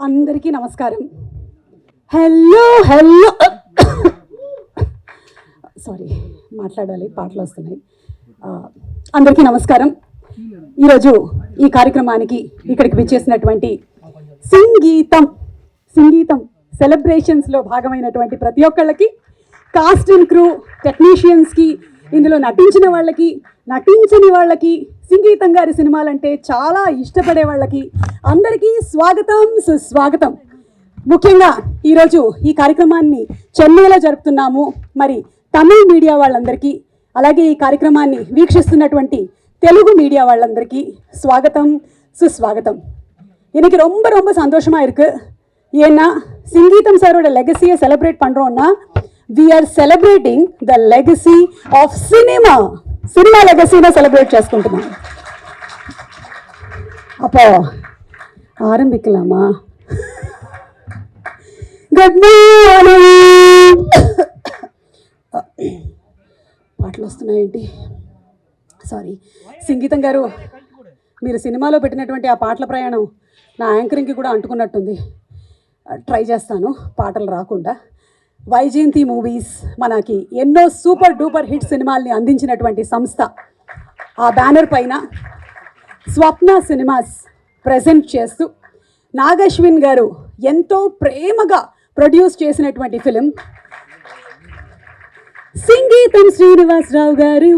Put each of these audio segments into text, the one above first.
అందరికీ నమస్కారం. Hello hello sorry మాట్లాడాలి, పాటలు వస్తున్నాయి. అందరికీ నమస్కారం. ఈరోజు ఈ కార్యక్రమానికి ఇక్కడికి విచ్చేసినటువంటి సంగీతం సెలబ్రేషన్స్లో భాగమైనటువంటి ప్రతి ఒక్కళ్ళకి, కాస్ట్ అండ్ క్రూ, టెక్నీషియన్స్కి, ఇందులో నటించిన వాళ్ళకి, నటించని వాళ్ళకి, సంగీతం గారి సినిమాలంటే చాలా ఇష్టపడే వాళ్ళకి అందరికీ స్వాగతం, సుస్వాగతం. ముఖ్యంగా ఈరోజు ఈ కార్యక్రమాన్ని చెన్నైలో జరుపుతున్నాము. మరి తమిళ మీడియా వాళ్ళందరికీ, అలాగే ఈ కార్యక్రమాన్ని వీక్షిస్తున్నటువంటి తెలుగు మీడియా వాళ్ళందరికీ స్వాగతం, சுஸ்வாகத்தம். எனக்கு ரொம்ப ரொம்ப சந்தோஷமாக இருக்குது. ஏன்னா சங்கீதம் சாரோட லெகசியை செலிப்ரேட் பண்ணுறோன்னா we are celebrating the legacy of cinema. సినిమా లెగసీని సెలబ్రేట్ చేసుకుంటున్నాం. அப்போ ஆரம்பிக்கலாமா? Good morning. పాటలు వస్తున్నాయేంటి? సారీ. సంగీతం గారు, మీరు సినిమాలో పెట్టినటువంటి ఆ పాటల ప్రయాణం నా యాంకరింగ్కి కూడా అంటుకున్నట్టుంది. ట్రై చేస్తాను పాటలు రాకుండా. వైజయంతి మూవీస్ మనకి ఎన్నో సూపర్ డూపర్ హిట్ సినిమాల్ని అందించినటువంటి సంస్థ. ఆ బ్యానర్ పైన స్వప్న సినిమాస్ ప్రజెంట్ చేస్తూ నాగశ్విన్ గారు ఎంతో ప్రేమగా ప్రొడ్యూస్ చేసినటువంటి ఫిలిం సంగీతం శ్రీనివాసరావు గారు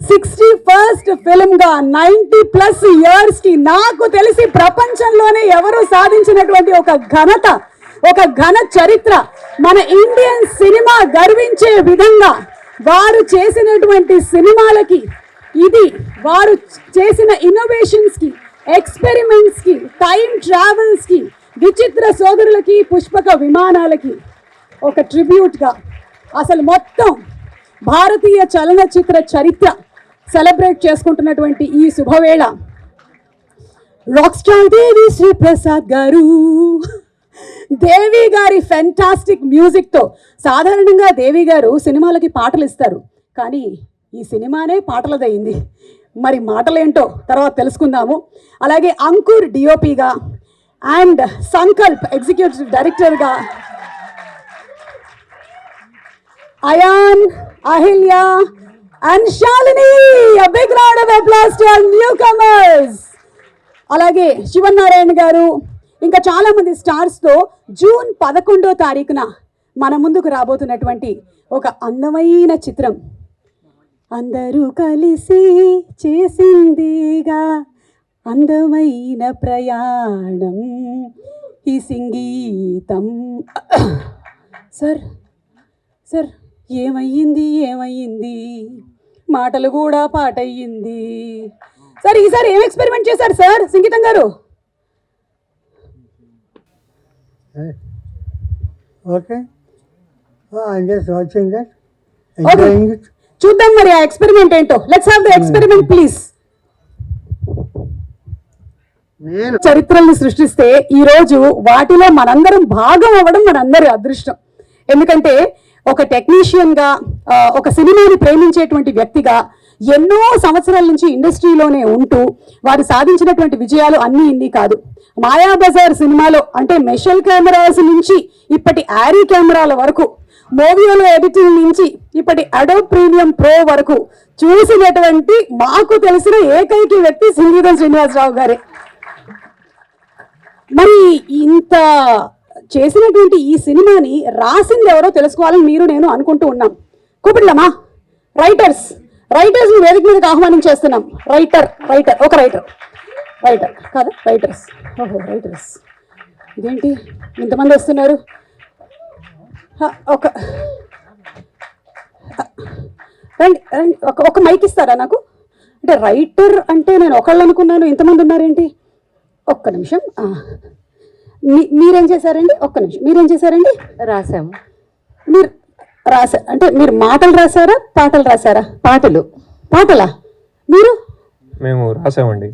61st ఫిలింగా 90+ ఇయర్స్కి నాకు తెలిసి ప్రపంచంలోనే ఎవరు సాధించినటువంటి ఒక ఘనత, ఒక ఘన చరిత్ర మన ఇండియన్ సినిమా గర్వించే విధంగా వారు చేసినటువంటి సినిమాలకి, ఇది వారు చేసిన ఇన్నోవేషన్స్కి, ఎక్స్పెరిమెంట్స్కి, టైం ట్రావెల్స్కి, విచిత్ర సోదరులకి, పుష్పక విమానాలకి ఒక ట్రిబ్యూట్గా అసలు మొత్తం భారతీయ చలనచిత్ర చరిత్ర సెలబ్రేట్ చేసుకుంటున్నటువంటి ఈ శుభవేళ రాక్ స్టార్ దేవి శ్రీ ప్రసాద్ గారు, దేవి గారి ఫెంటాస్టిక్ మ్యూజిక్తో. సాధారణంగా దేవి గారు సినిమాలకి పాటలు ఇస్తారు, కానీ ఈ సినిమానే పాటలదయింది. మరి మాటలేంటో తర్వాత తెలుసుకుందాము. అలాగే అంకుర్ డిఓపిగా అండ్ సంకల్ప్ ఎగ్జిక్యూటివ్ డైరెక్టర్గా, Ayaan, Ahilya and Shalini. A big round of applause to our newcomers. అలాగే శివనారాయణ గారు, ఇంకా చాలామంది స్టార్స్తో జూన్ 11వ తారీఖున మన ముందుకు రాబోతున్నటువంటి ఒక అందమైన చిత్రం. అందరూ కలిసి చేసిందిగా అందమైన ప్రయాణం ఈ సంగీతం. సార్ ఏమయ్యింది? మాటలు కూడా పాట అయ్యింది. సార్ ఈసారి ఏం ఎక్స్పెరిమెంట్ చేశారు సార్ సంగీతం గారు? Okay. I'm just watching that. Enjoying it. చూద్దాం మరి ఆ ఎక్స్పెరిమెంట్ ఏంటో. Let's have the experiment please. చరిత్రల్ని సృష్టిస్తే ఈరోజు వాటిలో మనందరం భాగం అవ్వడం మనందరి అదృష్టం. ఎందుకంటే ఒక టెక్నీషియన్గా, ఒక సినిమాని ప్రేమించేటువంటి వ్యక్తిగా ఎన్నో సంవత్సరాల నుంచి ఇండస్ట్రీలోనే ఉంటూ వారు సాధించినటువంటి విజయాలు అన్నీ ఇన్ని కాదు. మాయాబజార్ సినిమాలో అంటే మెషల్ కెమెరాస్ నుంచి ఇప్పటి యారీ కెమెరాల వరకు, మూవీలో ఎడిటింగ్ నుంచి ఇప్పటి అడోబ్ ప్రీమియం ప్రో వరకు చూసినటువంటి మాకు తెలిసిన ఏకైక వ్యక్తి సంగీతం శ్రీనివాసరావు గారే. మరి ఇంత చేసినటువంటి ఈ సినిమాని రాసింది ఎవరో తెలుసుకోవాలని మీరు నేను అనుకుంటూ ఉన్నాం. కూపిడ్లమా రైటర్స్ వేదిక మీదకి ఆహ్వానించేస్తున్నాం. రైటర్ కాదా? రైటర్స్ ఇదేంటి ఇంతమంది వస్తున్నారు? రండి ఒక మైక్ ఇస్తారా నాకు? అంటే రైటర్ అంటే నేను ఒకళ్ళు అనుకున్నాను, ఇంతమంది ఉన్నారేంటి? ఒక్క నిమిషం. మీరేం చేశారండి? ఒక్క నిమిషం. మీరేం చేశారండి? రాసాము. మీరు రాశారు అంటే మీరు మాటలు రాశారా, పాటలు రాశారా? పాటలా? మీరు? మేము రాసామండి.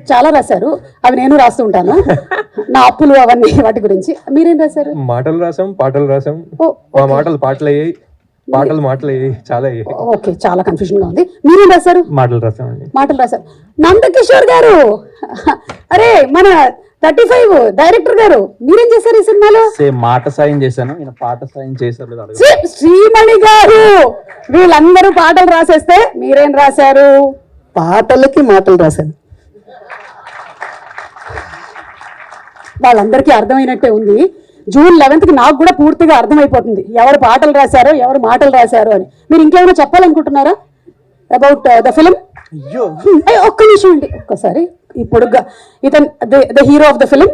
చాలా రాశారు. అవి నేను రాస్తూ ఉంటాను, నా అప్పులు అవన్నీ వాటి గురించి. మీరేం రాశారు? మాటలు రాసాం, పాటలు రాసాం. మా మాటలు పాటలు అయ్యాయి, పాటలు అయ్యాయి, చాలా అయ్యాయి. ఓకే, చాలా కన్ఫ్యూజన్ గా ఉంది. మీరేం రాశారు? మాటలు రాసామండి. నందకిషోర్ గారు, అరే మన 35 డైరెక్టర్ గారు మీరేం చేశారు ఈ సినిమాలో? సేమ్ మాట సాయం చేశాను, ఈయన పాట సాయం చేశారు లేదా అడగ. శ్రీమణి గారు వీళ్ళందరూ పాటలు రాసేస్తే మీరేం రాశారు? పాటలకి మాటలు రాశాను. వాళ్ళందరికీ అర్థమైనట్టే ఉంది. జూన్ 11కి నాకు కూడా పూర్తిగా అర్థమైపోతుంది ఎవరు పాటలు రాశారో ఎవరు మాటలు రాశారో అని. మీరు ఇంకేమైనా చెప్పాలనుకుంటున్నారా అబౌట్ ద ఫిలిం? ఒక్క నిమిషం అండి, ఒక్కసారి. ఇప్పుడు ఇతను the hero of the film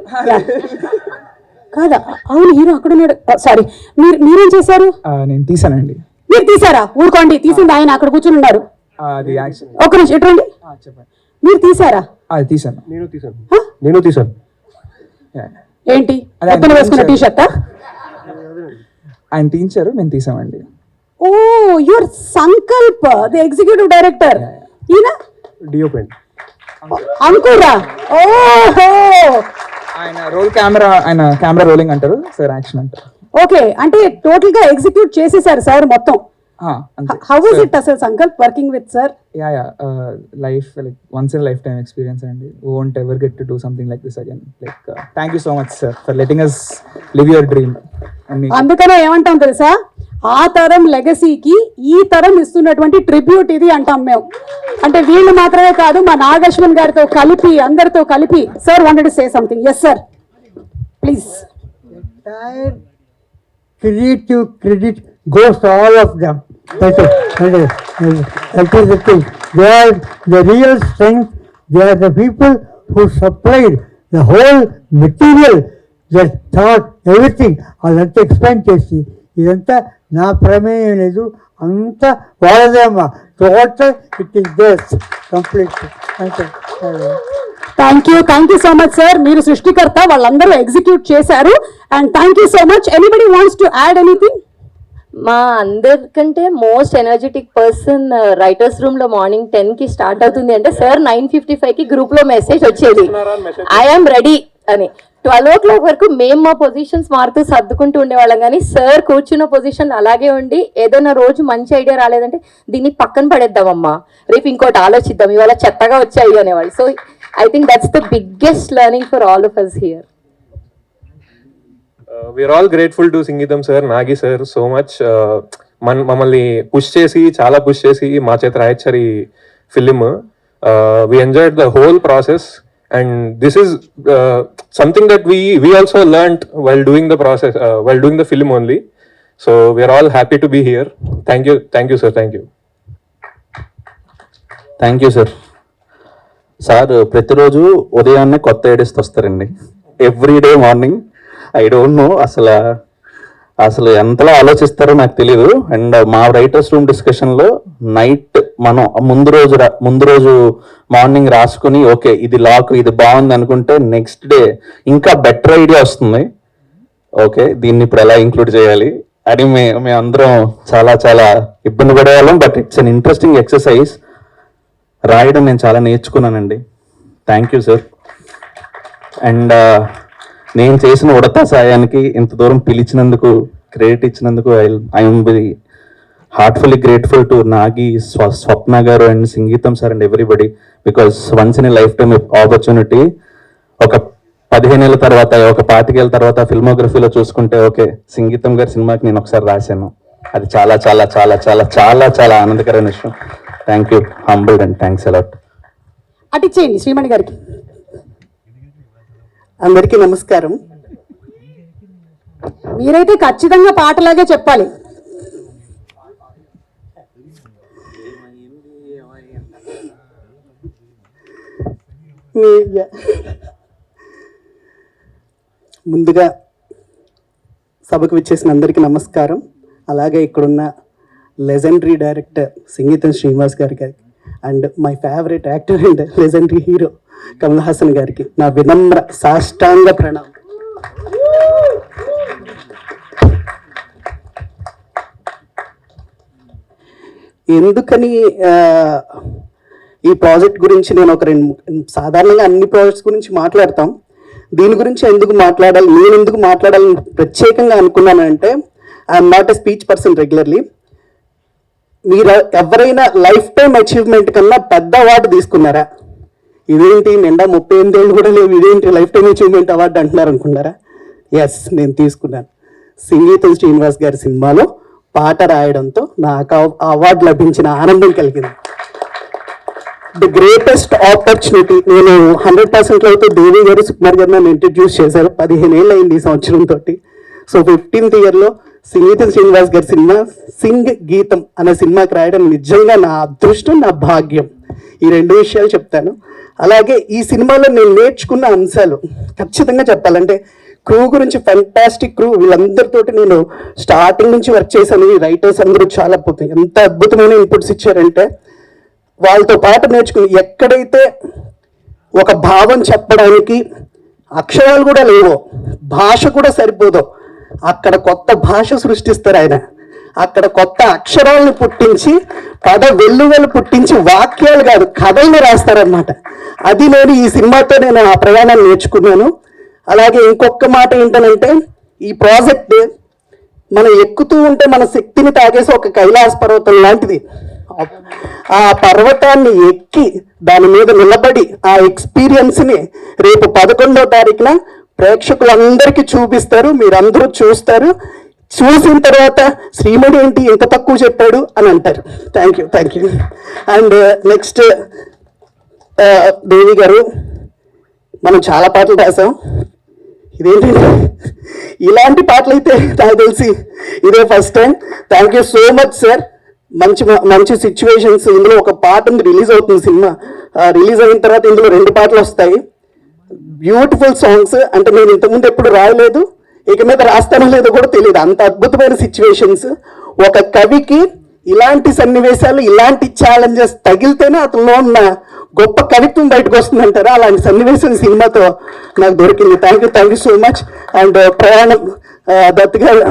కాదా? అవును, హీరో అక్కడ ఉన్నాడు. సారీ, మీరేం చేశారు? నేను తీసానండి. మీరు తీసారా? ఊరుకోండి, తీసింది ఆయన, అక్కడ కూర్చుని ఉన్నారు. అది యాక్షన్. ఒక్క నిమిషం ఎటువంటి చెప్పండి. మీరు తీసారా? అది తీసాను. నేను తీసాను. ఏంటి పొద్దున వేసుకున్న టీ షర్టా? ఆయన తీయించారు, మేము తీసామండి. Oh, your Sankalp the executive director. ఈయన డిఓపి అంకురా. ఓహో, ఆయన రోల్ కెమెరా, ఆయన కెమెరా రోలింగ్ అంటారు సార్, యాక్షన్ అంటారు. ఓకే, అంటే టోటల్ గా ఎగ్జిక్యూట్ చేసేసారు సార్ మొత్తం. హౌ వాజ్ ఇట్ అసలు Sankalp working with sir? Life like once in life time experience అండి. Won't ever get to do something like this again. Like thank you so much sir for letting us live your dream. అందుకనే ఏమంటాం తెలుసా, ఆ తరం లెగసీకి ఈ తరం ఇస్తున్నటువంటి tribute ఇది అంటాం మేము. అంటే వీళ్ళు మాత్రమే కాదు, మా నాగశ్వన్ గారితో కలిపి, అందరితో కలిపి. Sir wanted to say something. Yes sir, please. Entire creative credit goes to all of them. That is the thing. They are the real strength. They are the people who supplied the whole material, the thought, everything. అదంతా explain చేసి ఇదంతా నా ప్రమేయం లేదు, అంతా వాళ్ళదేమ్మా. Total it is there's complete. Thank you so much sir. మీరు సృష్టికర్త, వాళ్ళందరూ ఎగ్జిక్యూట్ చేశారు. And thank you so much. Anybody wants to add anything? మా అందరికంటే most energetic person writers room లో మార్నింగ్ 10కి స్టార్ట్ అవుతుంది అంటే సార్ 9:55కి గ్రూప్ లో మెసేజ్ వచ్చేది ఐఎమ్ రెడీ అని. 12 వరకు మేము మా పొజిషన్స్ మారుతూ సర్దుకుంటూ ఉండేవాళ్ళం, కానీ సార్ కూర్చున్న పొజిషన్ అలాగే ఉండి ఏదైనా రోజు మంచి ఐడియా రాలేదంటే దీన్ని పక్కన పడేద్దామమ్మా, రేపు ఇంకోటి ఆలోచిద్దాం, ఇవాళ చెత్తగా వచ్చాయి అనేవాళ్ళు. So I think that's the biggest learning for all of us here. We're all grateful to Singeetam sir, Nagi sir so much. మమ్మల్ని పుష్ చేసి, చాలా పుష్ చేసి మా చేత రాయించారు ఈ film. We enjoyed the whole process and this is something that we also learned while doing the process, while doing the film only. So we're all happy to be here. Thank you sir. Thank thank you sir. Sir ప్రతిరోజు ఉదయాన్నే కొత్త ideas వస్తారండి, everyday morning. I don't no అసలు ఎంతలా ఆలోచిస్తారో నాకు తెలియదు. And మా writers room డిస్కషన్లో నైట్ మనం ముందు రోజు మార్నింగ్ రాసుకుని ఓకే ఇది లాక్, ఇది బాగుంది అనుకుంటే నెక్స్ట్ డే ఇంకా బెటర్ ఐడియా వస్తుంది. ఓకే దీన్ని ఇప్పుడు ఎలా ఇంక్లూడ్ చేయాలి అని మేము అందరం చాలా చాలా ఇబ్బంది పడేవాళ్ళం. But it's an interesting exercise. రాయడం నేను చాలా నేర్చుకున్నానండి. Thank you sir. అండ్ నేను చేసిన ఉడతా సాయానికి ఇంత దూరం పిలిచినందుకు, క్రెడిట్ ఇచ్చినందుకు I'm very heartfully grateful to Nagi, Swapna garu and Sangeetham sir and everybody. Because once in a life time opportunity. ఒక 15 ఏళ్ళ తర్వాత, ఒక 25 ఏళ్ళ తర్వాత ఫిల్మోగ్రఫీలో చూసుకుంటే ఓకే సంగీతం గారి సినిమాకి నేను ఒకసారి రాశాను. అది చాలా చాలా చాలా చాలా చాలా చాలా ఆనందకరమైన విషయం. Thank you, humbled and thanks a lot. అటు ఇచ్చేయండి శ్రీమణి గారికి. అందరికీ నమస్కారం. మీరైతే ఖచ్చితంగా పాటలాగే చెప్పాలి. ముందుగా సభకు విచ్చేసిన అందరికీ నమస్కారం. అలాగే ఇక్కడున్న లెజెండరీ డైరెక్టర్ సంగీతం శ్రీనివాస్ గారికి and my favourite actor and legendary hero Kamal Haasan గారికి నా వినమ్ర సాష్టాంగ ప్రణామం. ఎందుకని ఈ ప్రాజెక్ట్ గురించి నేను సాధారణంగా అన్ని ప్రాజెక్ట్స్ గురించి మాట్లాడతాం, దీని గురించి ఎందుకు మాట్లాడాలి, నేను ఎందుకు మాట్లాడాలని ప్రత్యేకంగా అనుకున్నానంటే I'm not a speech person regularly. మీరు ఎవరైనా లైఫ్ టైం అచీవ్మెంట్ కన్నా పెద్ద అవార్డు తీసుకున్నారా? ఇదేంటి నిండా 38 ఏళ్ళు కూడా లేవు, ఇదేంటి లైఫ్ టైం అచీవ్మెంట్ అవార్డు అంటున్నారు అనుకున్నారా? ఎస్, నేను తీసుకున్నాను. సంగీతం శ్రీనివాస్ గారి సినిమాలో పాట రాయడంతో నాకు ఆ అవార్డు లభించిన ఆనందం కలిగింది. The greatest opportunity. నేను 100% అయితే దేవి గారు సుకుమార్ గారు నన్ను ఇంట్రడ్యూస్ చేశారు. 15 ఏళ్ళు అయింది ఈ సంవత్సరంతో. సో 15th ఇయర్లో సంగీతం శ్రీనివాస్ గారి సినిమా సింగ్ గీతం అనే సినిమాకి రాయడం నిజంగా నా అదృష్టం, నా భాగ్యం. ఈ 2 విషయాలు చెప్తాను. అలాగే ఈ సినిమాలో నేను నేర్చుకున్న అంశాలు ఖచ్చితంగా చెప్పాలంటే, క్రూ గురించి ఫెంటాస్టిక్ క్రూ. వీళ్ళందరితోటి నేను స్టార్టింగ్ నుంచి వర్క్ చేశాను. ఈ రైటర్స్ అందరూ చాలా ఎంత అద్భుతమైన ఇన్పుట్స్ ఇచ్చారంటే, వాళ్ళతో పాటు నేర్చుకుని ఎక్కడైతే ఒక భావం చెప్పడానికి అక్షరాలు కూడా లేవో, భాష కూడా సరిపోదో, అక్కడ కొత్త భాష సృష్టిస్తారు ఆయన. అక్కడ కొత్త అక్షరాలను పుట్టించి వెల్లువలు పుట్టించి వాక్యాలు కాదు కథల్ని రాస్తారనమాట. అది నేను ఈ సినిమాతో నేను ఆ ప్రయాణాన్ని నేర్చుకున్నాను. అలాగే ఇంకొక మాట ఏంటనంటే, ఈ ప్రాజెక్ట్ మనం ఎక్కుతూ ఉంటే మన శక్తిని తాగేసి ఒక కైలాస పర్వతం లాంటిది. ఆ పర్వతాన్ని ఎక్కి దాని మీద నిలబడి ఆ ఎక్స్పీరియన్స్ని రేపు 11వ తారీఖున ప్రేక్షకులందరికీ చూపిస్తారు. మీరందరూ చూస్తారు. చూసిన తర్వాత శ్రీమణి ఏంటి ఇంత తక్కువ చెప్పాడు అని అంటారు. Thank you. అండ్ నెక్స్ట్ దేవి గారు, మనం చాలా పాటలు రాసాం. ఇదేంటంటే ఇలాంటి పాటలు అయితే నాకు తెలిసి ఇదే first time. Thank you so much sir. మంచి సిచ్యువేషన్స్. ఇందులో ఒక పాట ఉంది, రిలీజ్ అవుతుంది సినిమా. రిలీజ్ అయిన తర్వాత ఇందులో 2 పాటలు వస్తాయి. Beautiful songs. అంటే నేను ఇంతకుముందు ఎప్పుడు రాయలేదు, ఇక మీద రాస్తానో లేదో కూడా తెలియదు. అంత అద్భుతమైన సిచ్యువేషన్స్. ఒక కవికి ఇలాంటి సన్నివేశాలు, ఇలాంటి ఛాలెంజెస్ తగిలితేనే అతనిలో ఉన్న గొప్ప కవిత్వం బయటకు వస్తుందంటారా, అలాంటి సన్నివేశం సినిమాతో నాకు దొరికింది. Thank you so much. And ప్రయాణం దత్ గారు,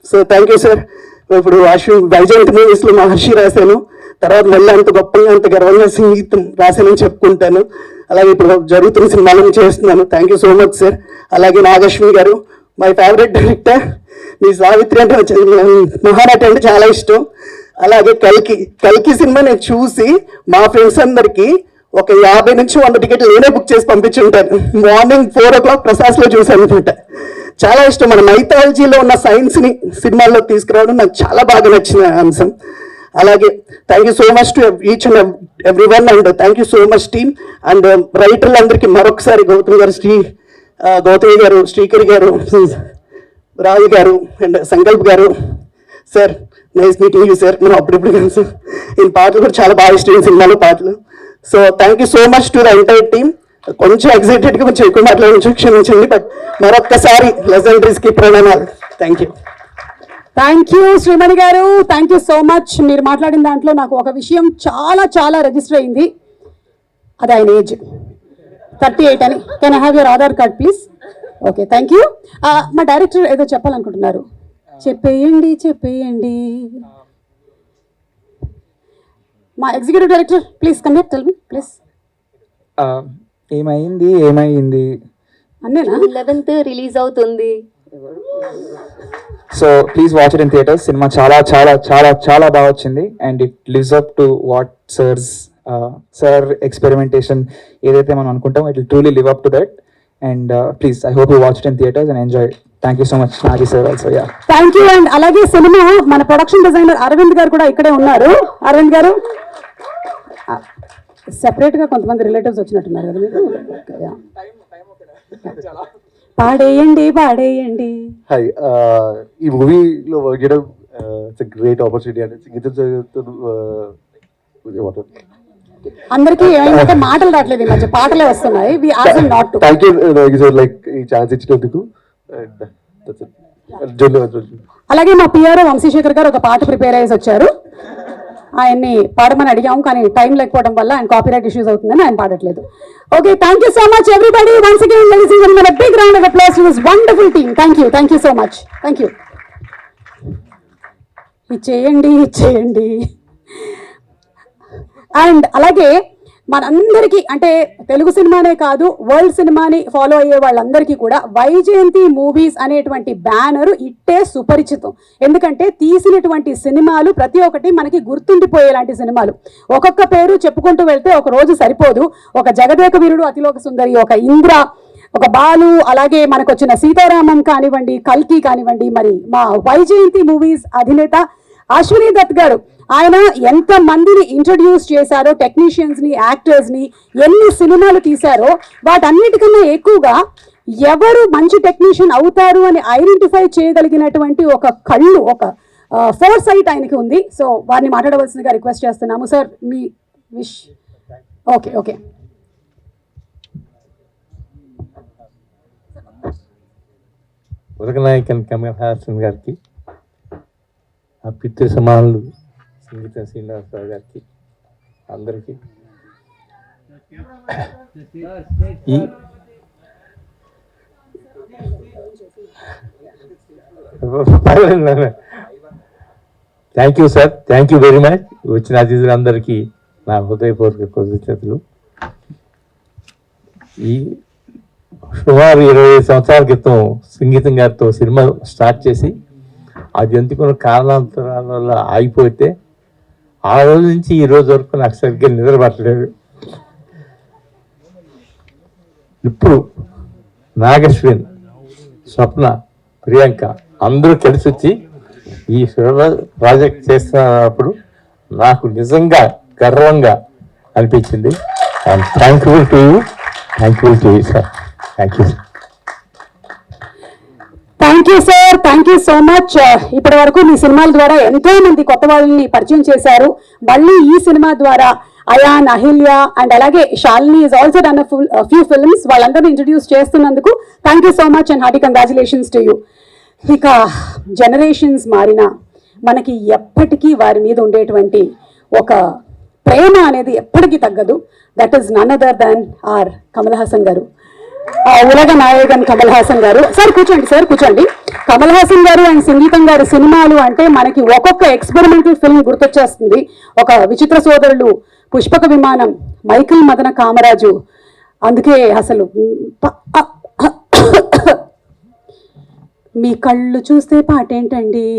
సో థ్యాంక్ యూ సార్. ఇప్పుడు వైజయంతి మూవీస్లో మహర్షి రాశాను. తర్వాత మళ్ళీ అంత గొప్పగా అంత గర్వంగా సంగీతం రాశానని చెప్పుకుంటాను. అలాగే ఇప్పుడు జరుగుతున్న సినిమాలను చేస్తున్నాను. Thank you so much sir. అలాగే నాగశ్విని గారు, మై ఫేవరెట్ డైరెక్టర్. మీ సావిత్రి అంటే మహానటి అంటే చాలా ఇష్టం. అలాగే కల్కి సినిమా నేను చూసి మా ఫ్రెండ్స్ అందరికీ ఒక 50 నుంచి 100 టికెట్లు నేనే బుక్ చేసి పంపించుంటాను. మార్నింగ్ 4 o'clock ప్రసాస్లో చూశాను అనమాట. చాలా ఇష్టం. మన మైథాలజీలో ఉన్న సైన్స్ని సినిమాల్లో తీసుకురావడం నాకు చాలా బాగా నచ్చిన అంశం. అలాగే thank you so much to each and every one. And thank you so much team. And రైటర్లందరికీ మరొకసారి గౌతమి గారు, శ్రీకరి గారు, రావి గారు అండ్ సంకల్ప్ గారు. Sir nice meeting you sir. మనం అప్పుడిప్పుడు కలిసి ఈ పాటలు కూడా చాలా బాగా ఇష్టం సినిమాలో పాటలు. So thank you so much to the entire team. కొంచెం ఎగ్జైటెడ్గా కొంచెం ఎక్కువ మాట్లాడించు, క్షమించండి. బట్ మరొక్కసారి లెజెండరీస్కి ప్రణామాలు. థ్యాంక్ యూ శ్రీమణి గారు. Thank you so much. మీరు మాట్లాడిన దాంట్లో నాకు ఒక విషయం చాలా రిజిస్టర్ అయింది. అది ఆయన ఏజ్ 38 అని. Can I have your Aadhaar card please? Okay, thank you. మా డైరెక్టర్ ఏదో చెప్పాలనుకుంటున్నారు. చెప్పేయండి. మా executive director please come here, tell me please. ఏమైంది అన్నేనా? 11th రిలీజ్ అవుతుంది. So please watch it in theatres. Cinema చాలా బాగా వచ్చింది. And it lives up to what sir experimentation ఏదైతే మనం అనుకుంటాం, it will truly live up to that. And please I hope you watch it in theatres and enjoy. Thank you so much Nagi sir also. Yeah, thank you. And అలాగే cinema మన production designer Arvind గారు కూడా ఇక్కడే ఉన్నారు. అరవింద్ గారు సెపరేట్గా కొంతమంది relatives వచ్చినట్టున్నారు కదా మీకు. పాడేయండి. హాయ్, ఈ మూవీలో వర్క్ చేయడం it's a great opportunity. And సంగీతం అందరికీ ఏమైందంటే మాటలు రావట్లేదు, ఈ మధ్య పాటలే వస్తున్నాయి. We ask him not to. Thank you sir, like ఈ ఛాన్స్ ఇచ్చినందుకు. And that's it. అలాగే మా పిఆర్ఓ వంశీశేఖర్ గారు ఒక పాట ప్రిపేర్ అయ్యేసి వచ్చారు. ఆయన్ని పాడమని అడిగాము, కానీ టైం లేకపోవడం వల్ల ఆయన కాపీరైట్ ఇష్యూస్ అవుతుందని ఆయన పాడట్లేదు. Okay, thank you so much everybody. Once again ladies and gentlemen, a big round of applause to this wonderful team. Thank you so much. Thank you. ఇచ్చేయండి. అండ్ అలాగే మనందరికీ అంటే తెలుగు సినిమానే కాదు వరల్డ్ సినిమాని ఫాలో అయ్యే వాళ్ళందరికీ కూడా వైజయంతి మూవీస్ అనేటువంటి బ్యానర్ ఇట్టే సుపరిచితం. ఎందుకంటే తీసినటువంటి సినిమాలు ప్రతి ఒక్కటి మనకి గుర్తుండిపోయేలాంటి సినిమాలు. ఒక్కొక్క పేరు చెప్పుకుంటూ వెళ్తే ఒక రోజు సరిపోదు. ఒక జగదేక వీరుడు, అతిలోక సుందరి, ఒక ఇంద్ర, ఒక బాలు, అలాగే మనకు వచ్చిన సీతారామం కానివ్వండి, కల్కి కానివ్వండి, మరి మా వైజయంతి మూవీస్ అధినేత అశ్విని దత్ గారు ఆయన ఎంత మందిని ఇంట్రడ్యూస్ చేశారో, టెక్నీషియన్స్ ని, యాక్టర్స్ ని, ఎన్ని సినిమాలు తీశారో, వాటన్నిటికన్నా ఎక్కువగా ఎవరు మంచి టెక్నీషియన్ అవుతారు అని ఐడెంటిఫై చేయగలిగినటువంటి ఒక కళ్ళు, ఒక ఫోర్ సైట్ ఆయనకి ఉంది. సో వారిని మాట్లాడవలసిందిగా రిక్వెస్ట్ చేస్తున్నాము. సార్ మీ wish. Okay okay. Ulaganayagan Kamal Haasan గారికి, ఆ పితృ సమానులు సంగీతం శ్రీనివాసరావు గారికి, అందరికీ thank you sir, thank you very much. వచ్చిన అతిథులందరికీ నా హృదయపూర్వక కృతజ్ఞతలు. ఈ సుమారు 25 సంవత్సరాల క్రితం సంగీతం గారితో సినిమా స్టార్ట్ చేసి అది ఎందుకున్న కారణాంతరాల వల్ల ఆగిపోతే ఆ రోజు నుంచి ఈ రోజు వరకు నాకు సరిగ్గా నిద్రపట్టలేదు. ఇప్పుడు నాగశ్విన్, స్వప్న, ప్రియాంక అందరూ కలిసి వచ్చి ఈ ప్రాజెక్ట్ చేస్తున్నప్పుడు నాకు నిజంగా గర్వంగా అనిపించింది. I'm thankful to you, thankful to you sir. Thank you. Thank you sir, thank you so much. ఇప్పటి వరకు మీ సినిమాల ద్వారా ఎంతో మంది కొత్త వాళ్ళని పరిచయం చేశారు. మళ్ళీ ఈ సినిమా ద్వారా అయాన్, అహిల్య అండ్ అలాగే Shalini is also done few films. వాళ్ళందరూ ఇంట్రడ్యూస్ చేస్తున్నందుకు thank you so much and hearty congratulations to you. ఇక జనరేషన్స్ మారినా మనకి ఎప్పటికీ వారి మీద ఉండేటువంటి ఒక ప్రేమ అనేది ఎప్పటికీ తగ్గదు. That is none other than our Kamal Haasan గారు, ఉలగ నాయకన్ కమల్ హాసన్ గారు. సార్ కూర్చోండి, సార్ కూర్చోండి. కమల్ హాసన్ గారు అండ్ సంగీతం గారి సినిమాలు అంటే మనకి ఒక్కొక్క ఎక్స్పెరిమెంటల్ ఫిల్మ్ గుర్తొచ్చేస్తుంది. ఒక విచిత్ర సోదరులు, పుష్పక విమానం, మైకిల్ మదన కామరాజు. అందుకే అసలు మీ కళ్ళు చూస్తే పాటేంటండి,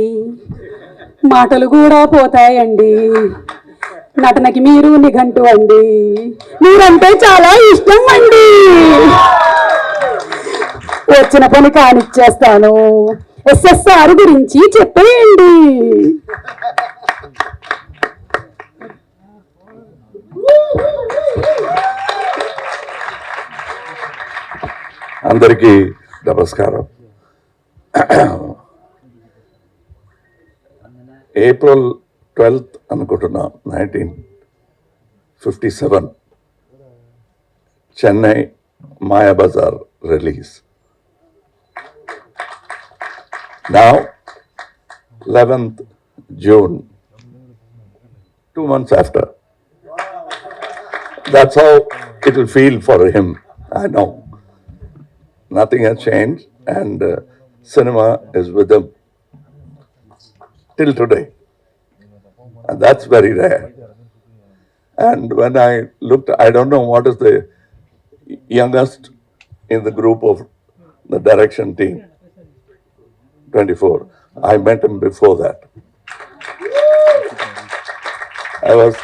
మాటలు కూడా పోతాయండి, నటనకి మీరు నిఘంటు అండి, మీరంటే చాలా ఇష్టం అండి, వచ్చిన పని కానిచ్చేస్తాను, SSR గురించి చెప్పేయండి. అందరికీ నమస్కారం. April 12th అనుకుంటున్నా 1957 Chennai Mayabazar release. Now 11th June, 2 months after. That's how it will feel for him. I know nothing has changed, and cinema is with him till today, and that's very rare. And when I looked, I don't know what is the youngest in the group of the direction team, 24. I met him before that. I was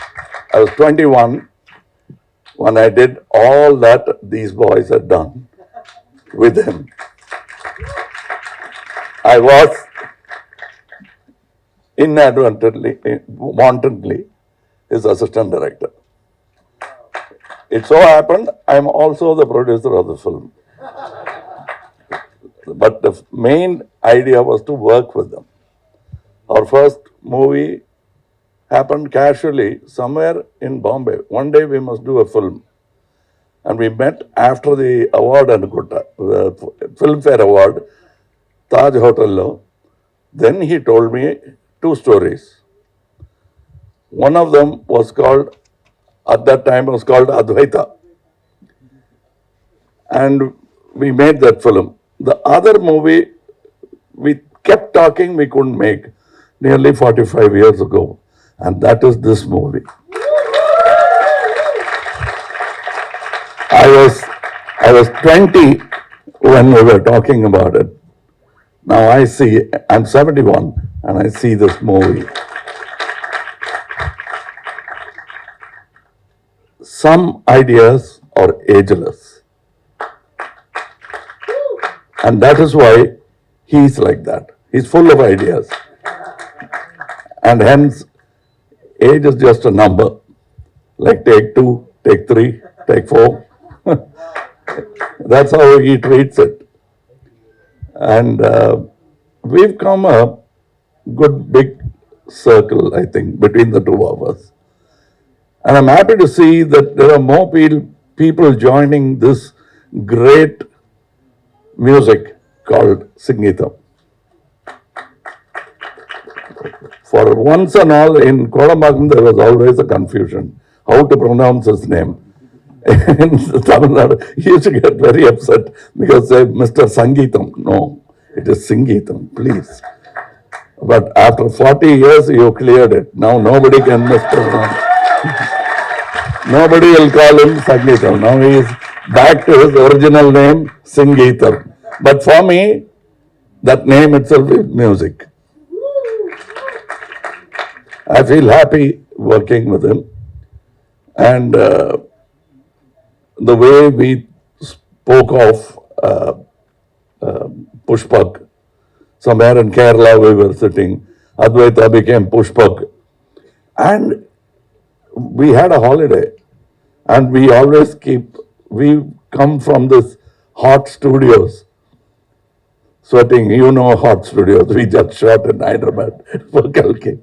21 when I did all that these boys had done with him. I was inadvertently, wantonly, his assistant director. It so happened I am also the producer of the film. But the main idea was to work with them. Our first movie happened casually somewhere in Bombay. One day we must do a film. And we met after the award, Anukutta, the Filmfare Award, Taj Hotel lo. Then he told me 2 stories. One of them was called, at that time was called Advaita. And we made that film. The other movie, we kept talking, we couldn't make, nearly 45 years ago. And that is this movie. I was 20 when we were talking about it. Now I see, I'm 71 and I see this movie. Some ideas are ageless. And that is why he's like that. He's full of ideas. And hence, age is just a number. Like take 2, take 3, take 4. That's how he treats it. And we've come a good big circle, I think, between the two of us. And I'm happy to see that there are more people joining this great music called Singeetam. For once and all, in Kodambakam, there was always a confusion how to pronounce his name. In Tamil Nadu, he used to get very upset because say, Mr. Sangeetam. No, it is Singeetam, please. But after 40 years, you cleared it. Now nobody can mispronounce. Nobody will call him Sangeetam. Now he is back to his original name, Singeetam. But for me, that name itself is music. I feel happy working with him. And the way we spoke of Pushpak, somewhere in Kerala we were sitting, Advaita became Pushpak. And we had a holiday. And we always we come from this hot studios, sweating, hot studios. We just shot in Hyderabad for Kalki.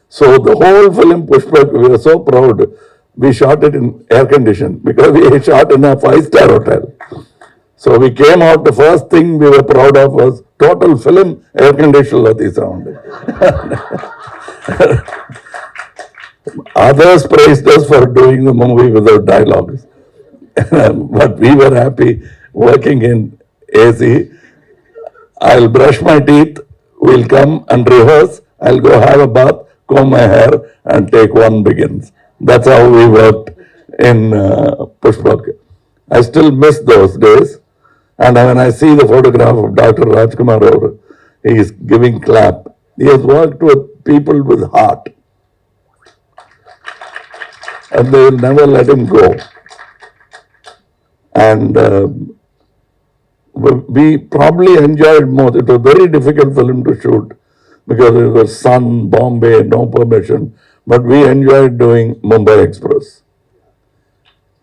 So the whole film Pushpak, we were so proud. We shot it in air condition because we shot in a 5-star hotel. So we came out, the first thing we were proud of was total film air conditioned Lati sound. Others praised us for doing the movie without dialogues. But we were happy working in AC. I'll brush my teeth, we'll come and rehearse, I'll go have a bath, comb my hair and take one begins. That's how we worked in Pushpak. I still miss those days. And when I see the photograph of Dr. Rajkumar Aur, he is giving clap. He has worked with people with heart. And they will never let him go. And we probably enjoyed more. It was a very difficult film to shoot because it was sun, Bombay, no permission. But we enjoyed doing Mumbai Express.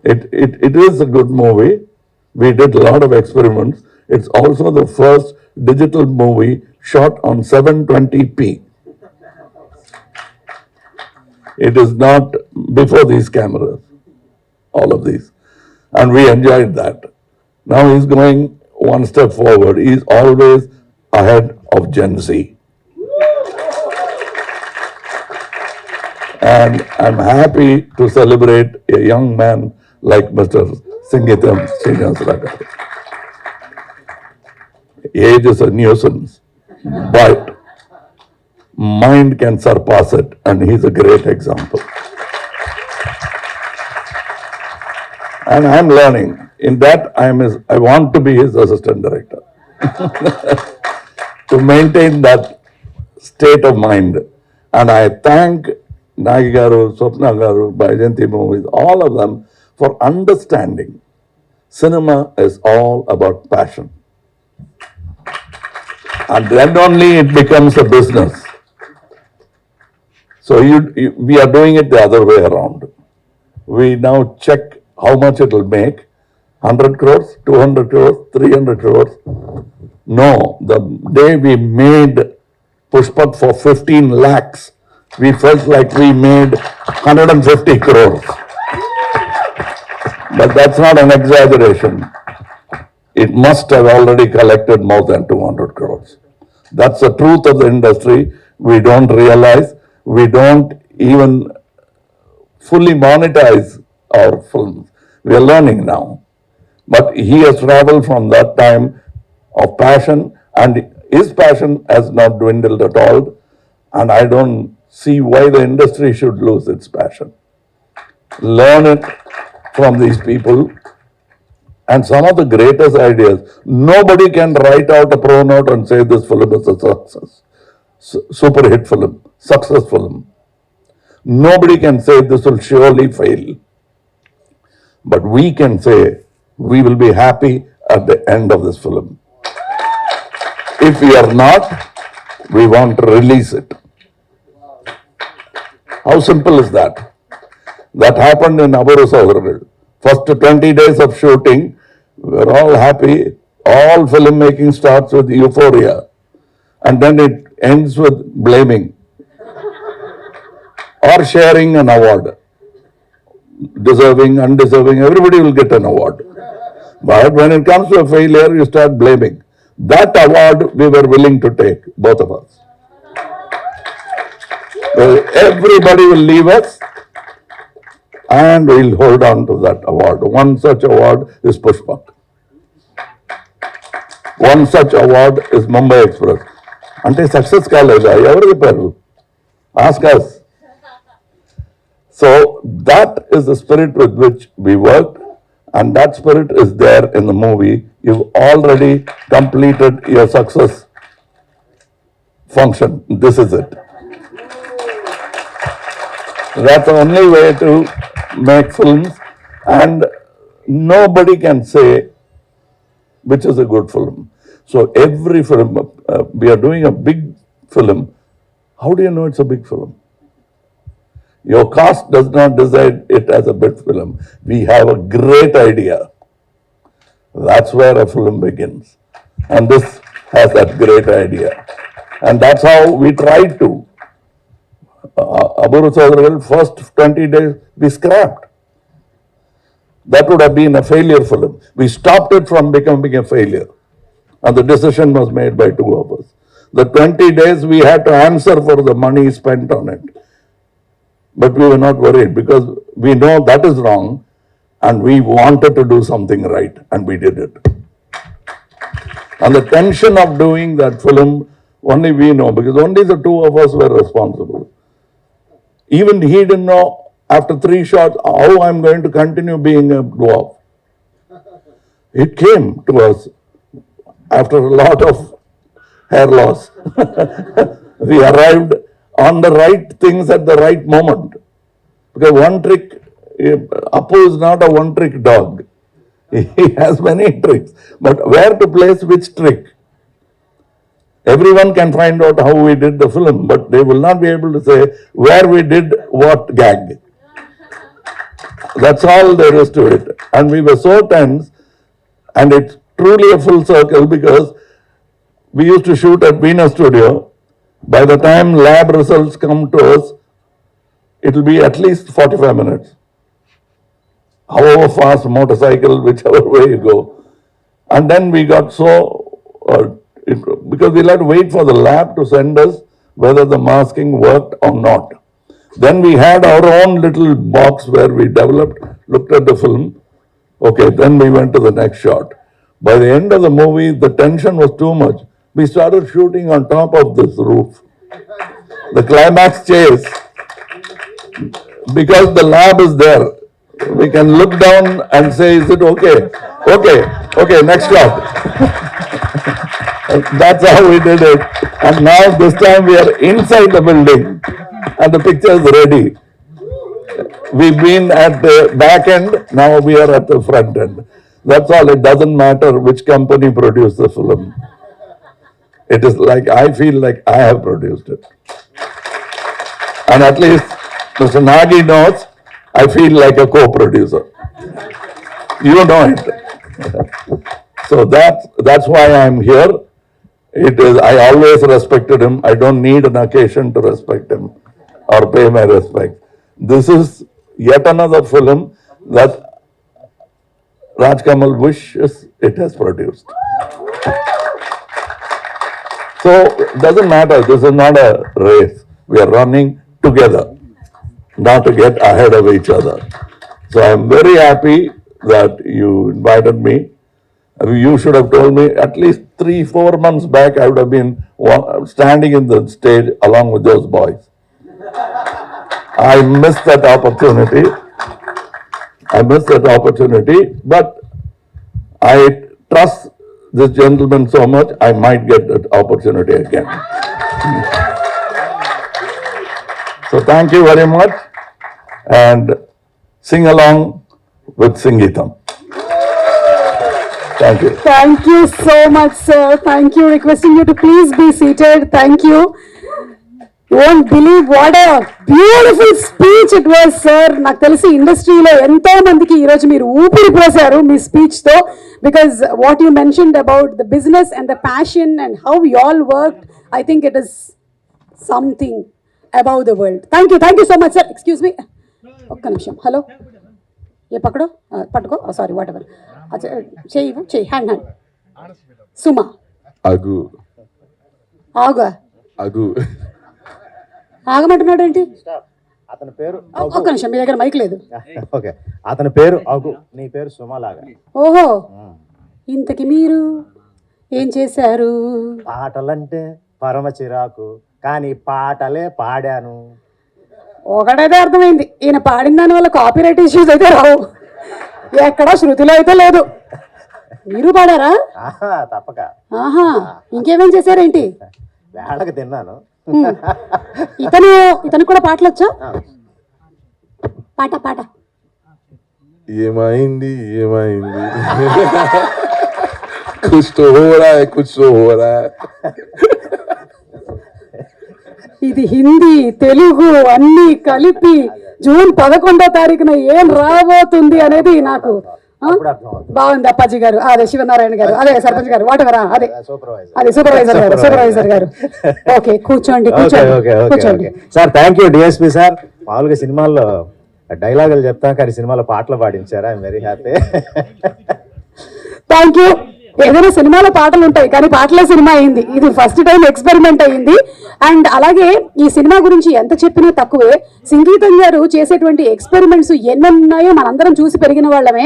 It is a good movie. We did a lot of experiments. It's also the first digital movie shot on 720p. It is not before these cameras, all of these. And we enjoyed that. Now he's going one step forward. He's always ahead of Gen Z. And I'm happy to celebrate a young man like Mr. Singeetam Srinivasarao. Age is a nuisance, but mind can surpass it, and he's a great example. And I'm learning. In that, I want to be his assistant director. To maintain that state of mind. And I thank Nagi Garu, Swapna Garu, Baijanti Movies, all of them for understanding. Cinema is all about passion. And then only it becomes a business. So we are doing it the other way around. We now check how much it will make. 100 crores, 200 crores, 300 crores. No, the day we made Pushpak for 15 lakhs, we felt like we made 150 crores. But that's not an exaggeration. It must have already collected more than 200 crores. That's the truth of the industry. We don't realize, we don't even fully monetize our films. We are learning now. But he has traveled from that time of passion, and his passion has not dwindled at all. And I don't see why the industry should lose its passion. Learn it from these people and some of the greatest ideas. Nobody can write out a pro note and say this film is a success, super hit film, success film. Nobody can say this will surely fail. But we can say we will be happy at the end of this film. If we are not, we want to release it. How simple is that? That happened in Aburu Saudaragal. First 20 days of shooting, we were all happy. All filmmaking starts with euphoria. And then it ends with blaming or sharing an award. Deserving, undeserving, everybody will get an award. But when it comes to a failure, you start blaming. That award we were willing to take, both of us. Everybody will leave us and we'll hold on to that award. One such award is Pushpak. One such award is Mumbai Express. Ante success kaleda, evaru chepparu? Ask us. So that is the spirit with which we worked, and that spirit is there in the movie. You've already completed your success function. This is it. That's the only way to make films, and nobody can say which is a good film. So every film, we are doing a big film. How do you know it's a big film? Your cast does not decide it as a big film. We have a great idea. That's where a film begins. And this has that great idea. And that's how we tried to. Aburu Saudaragal, first 20 days, we scrapped. That would have been a failure film. We stopped it from becoming a failure. And the decision was made by two of us. The 20 days we had to answer for the money spent on it. But we were not worried because we know that is wrong and we wanted to do something right and we did it. And the tension of doing that film, only we know because only the two of us were responsible. Even he didn't know after 3 shots how I'm going to continue being a dwarf. It came to us after a lot of hair loss. We arrived on the right things at the right moment. Because one trick, Appu is not a one-trick dog. He has many tricks. But where to place which trick? Everyone can find out how we did the film, but they will not be able to say where we did what gag. That's all there is to it. And we were so tense, and it's truly a full circle because we used to shoot at Venus Studio. By the time lab results come to us, it will be at least 45 minutes. However fast motorcycle, whichever way you go. And then we got so, because we'll have to wait for the lab to send us whether the masking worked or not. Then we had our own little box where we developed, looked at the film. Okay, then we went to the next shot. By the end of the movie, the tension was too much. We started shooting on top of this roof. The climax chase, because the lab is there, we can look down and say, is it okay? Okay, next shot. That's how we did it. And now this time we are inside the building and the picture is ready. We've been at the back end, now we are at the front end. That's all, it doesn't matter which company produced the film. It is like, I feel like I have produced it. And at least Mr. Nagi knows, I feel like a co-producer. You know it. So that's why I'm here. It is, I always respected him. I don't need an occasion to respect him or pay my respect. This is yet another film that Rajkamal wishes it has produced. So it doesn't matter. This is not a race. We are running together, not to get ahead of each other. So I'm very happy that you invited me. You should have told me at least 3-4 months back, I would have been standing in the stage along with those boys. I missed that opportunity. But I trust this gentleman so much, I might get that opportunity again. So thank you very much, and sing along with Singeetam. Thank you. Thank you so much, sir. Thank you. Requesting you to please be seated. Thank you. You won't believe what a beautiful speech it was, sir. నాకు తెలిసి ఇండస్ట్రీలో ఎంతో మందికి ఈరోజు మీరు ఊపిరి పోసారు మీ స్పీచ్తో, because what you mentioned about the business and the passion and how you all work, I think it is something above the world. Thank you so much sir. Excuse me, ఒక్క నిమిషం. హలో, ఏ పక్కడో పట్టుకో, sorry whatever, చెయ్యి hand సుమా Agu. ఆగా Agu. ఆగమంటున్నాడు ఏంటి? అతని పేరు ఒక్క నిమిషం, మీ దగ్గర మైక్ లేదు. ఓకే, అతని పేరు అగు, నీ పేరు సుమలాగా. ఓహో, ఇంతకి మీరు ఏం చేశారు? పాటలంటే పరమ చిరాకు, కానీ పాటలే పాడాను. ఒకటైతే అర్థమైంది, ఈయన పాడిన దాని వల్ల కాపీరైట్ ఇష్యూస్ అయితే రావు, ఎక్కడ శృతిలో అయితే లేదు. మీరు పాడారా? తప్పక. ఆహా, ఇంకేమేం చేశారేంటి? వేళకు తిన్నాను. ఇతను కూడా పాటలు వచ్చా? పాట ఏమైంది కుछ तो हो रहा है, कुछ तो हो रहा है. ఇది హిందీ తెలుగు అన్ని కలిపి జూన్ 11వ తారీఖున ఏం రాబోతుంది అనేది నాకు బాగుంది. అప్పాజీ గారు, అదే శివనారాయణ గారు, అదే సర్పంచ్ గారు, వాట్ ఎవరా, అదే సూపర్వైజర్ గారు. ఓకే, కూర్చోండి. Sir thank you DSP sir. మామూలుగా సినిమాల్లో డైలాగులు చెప్తాం, కానీ సినిమాలో పాటలు పాడించారా? I'm very happy. Thank you. ఏదైనా సినిమాలో పాటలు ఉంటాయి, కానీ పాటలే సినిమా అయింది. ఇది ఫస్ట్ టైం ఎక్స్పెరిమెంట్ అయింది. అండ్ అలాగే ఈ సినిమా గురించి ఎంత చెప్పినా తక్కువే. సంగీతం గారు చేసేటువంటి ఎక్స్పెరిమెంట్స్ ఎన్నున్నాయో మనందరం చూసి పెరిగిన వాళ్ళమే.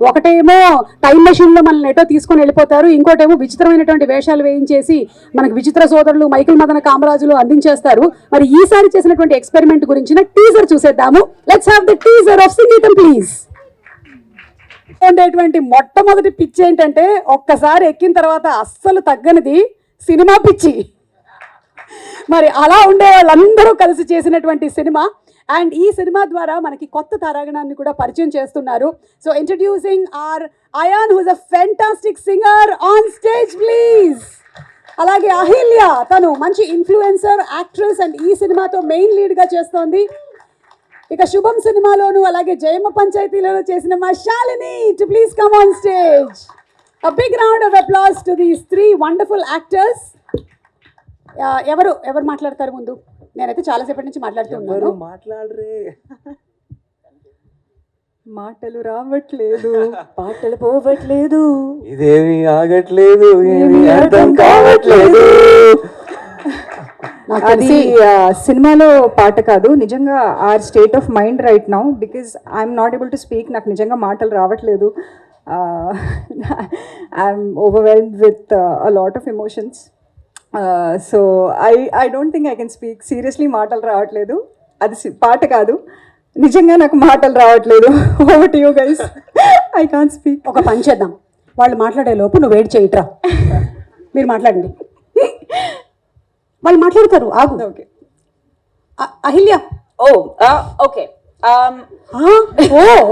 ఒకటేమో టైం మెషిన్ లో మనల్ని ఎటో తీసుకొని వెళ్ళిపోతారు, ఇంకోటేమో విచిత్రమైనటువంటి వేషాలు వేయించేసి మనకు విచిత్ర సోదరులు మైకిల్ మదన కామరాజులు అందించేస్తారు. మరి ఈసారి చేసినటువంటి ఎక్స్పెరిమెంట్ గురించిన టీజర్ చూసేద్దాము. Let's have the teaser of సంగీతం ప్లీజ్. ఉండేటువంటి మొట్టమొదటి పిచ్చి ఏంటంటే, ఒక్కసారి ఎక్కిన తర్వాత అస్సలు తగ్గనిది సినిమా పిచ్చి. మరి అలా ఉండే వాళ్ళందరూ కలిసి చేసినటువంటి సినిమా. అండ్ ఈ సినిమా ద్వారా మనకి కొత్త తారాగణాన్ని కూడా పరిచయం చేస్తున్నారు. So introducing our Ayaan, who's a fantastic singer, on stage please. అలాగే అహిల్య, తను మంచి ఇన్ఫ్లుయెన్సర్, యాక్ట్రెస్, అండ్ ఈ సినిమాతో మెయిన్ లీడ్గా చేస్తోంది. ఇక శుభం సినిమాలోను అలాగే జయమ్మ పంచాయతీలోను చేసిన మా Shalini too please come on stage. A big round of applause to these 3 wonderful actors. ఎవరు మాట్లాడతారు ముందు? నేనైతే చాలాసేపటి నుంచి మాట్లాడుతున్నాను. మాట్లాడరే, మాటలు రావట్లేదు, పాటలు పోవట్లేదు, ఇదేమి ఆగట్లేదు, ఏమి అర్థం కావట్లేదు. అది సినిమాలో పాట కాదు, నిజంగా our state of mind right now, because I'm not able to speak. నాకు నిజంగా మాటలు రావట్లేదు. I'm overwhelmed with a lot of emotions. So I don't think I can speak. Seriously మాటలు రావట్లేదు. అది పాట కాదు, నిజంగా నాకు మాటలు రావట్లేదు. Over to you guys, I can't speak. ఒక పని చేద్దాం, వాళ్ళు మాట్లాడే లోపు నువ్వు వెయిట్ చేయట్రా, మీరు మాట్లాడండి. వాళ్ళు మాట్లాడతారు, ఆగు. ఓకే. అహిల్య. ఓకే.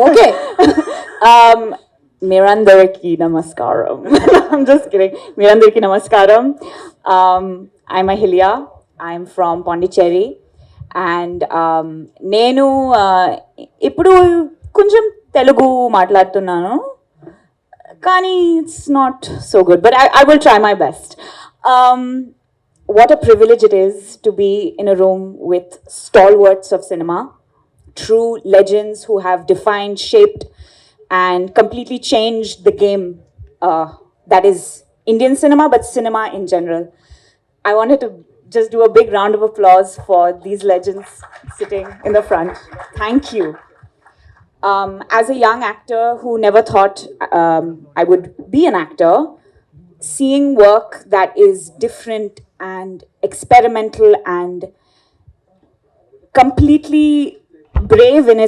ఓకే. మీరందరికీ నమస్కారం. I'm just kidding. మీరందరికీ నమస్కారం. I'm Ahilya. I'm from Pondicherry. And నేను ఇప్పుడు కొంచెం తెలుగు మాట్లాడుతున్నాను, కానీ it's not so good, but I will try my best. What a privilege it is to be in a room with stalwarts of cinema, true legends who have defined, shaped, and completely changed the game that is Indian cinema, but cinema in general. I wanted to just do a big round of applause for these legends sitting in the front. Thank you. As a young actor who never thought I would be an actor, seeing work that is different and experimental and completely brave in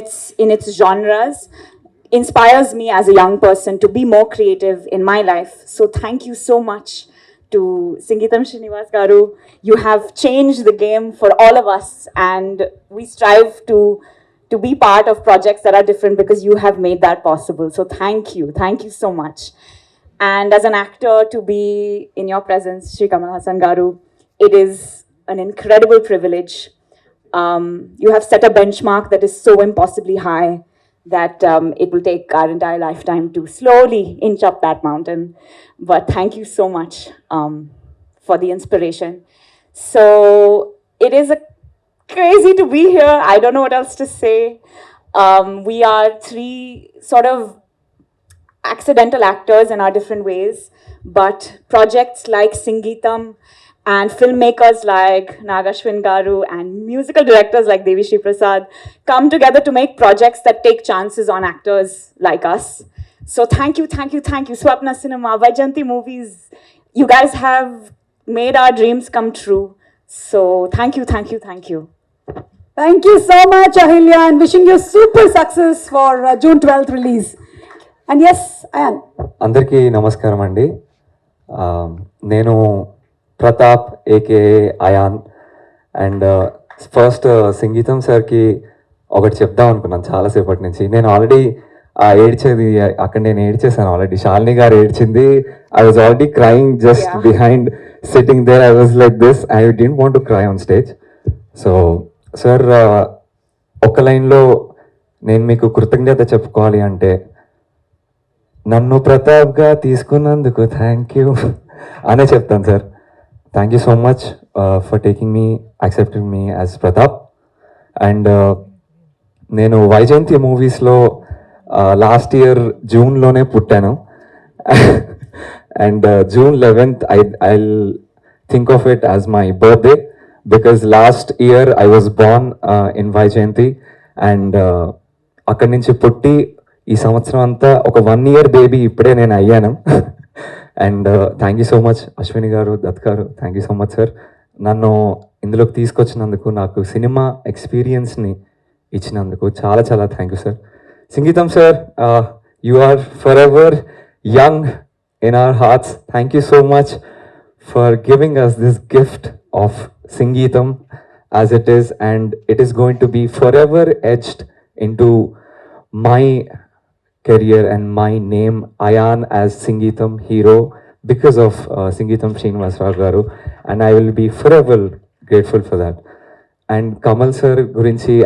its genres inspires me as a young person to be more creative in my life. So thank you so much to Sangeetam Srinivas Garu. You have changed the game for all of us, and we strive to be part of projects that are different because you have made that possible. So thank you so much. And as an actor, to be in your presence, Shri Kamal Hassan Garu, it is an incredible privilege. You have set a benchmark that is so impossibly high that it will take our entire lifetime to slowly inch up that mountain. But thank you so much for the inspiration. So it is crazy to be here. I don't know what else to say. We are three sort of accidental actors in our different ways, but projects like Sangeetam and filmmakers like Nagashwin Garu and musical directors like Devi Shri Prasad come together to make projects that take chances on actors like us. So thank you. Swapna Cinema, Vaijayanti Movies, you guys have made our dreams come true. So thank you. Thank you so much, Ahilya, and wishing you super success for June 12th release. And yes, Ayan. అందరికీ నమస్కారం అండి. నేను Pratap AKA Ayaan. And first Singeetam సార్కి ఒకటి చెప్దాం అనుకున్నాను చాలాసేపటి నుంచి. నేను ఆల్రెడీ ఏడ్చేది అక్కడ నేను ఏడ్చేసాను ఆల్రెడీ. శాలిని గారు ఏడ్చింది. I was already crying just behind sitting there. I was like this. I didn't want to cry on stage. So sir ఒక లైన్లో నేను మీకు కృతజ్ఞత చెప్పుకోవాలి అంటే, నన్ను ప్రతాప్గా తీసుకున్నందుకు థ్యాంక్ యూ అనే చెప్తాను sir. Thank you so much for taking me, accepting me as Pratap. And నేను వైజయంతి మూవీస్లో లాస్ట్ ఇయర్ జూన్లోనే పుట్టాను. And June 11th I'll think of it as my birthday because last year I was born in Vaijayanti. And అక్కడి నుంచి పుట్టి ఈ సంవత్సరం అంతా ఒక 1 year బేబీ ఇప్పుడే నేను అయ్యాను. And thank you so much Ashwini గారు, దత్ గారు, thank you so much sir. నన్ను ఇందులోకి తీసుకొచ్చినందుకు, నాకు సినిమా ఎక్స్పీరియన్స్ని ఇచ్చినందుకు చాలా చాలా thank you sir. Singeetam sir, you are forever young in our hearts. Thank you so much for giving us this gift of Sangeetam as it is, and it is going to be forever etched into my career and my name, Ayan, as Sangeetam hero because of Sangeetam Srinivas Garu, and I will be forever grateful for that. And Kamal sir gurinchi,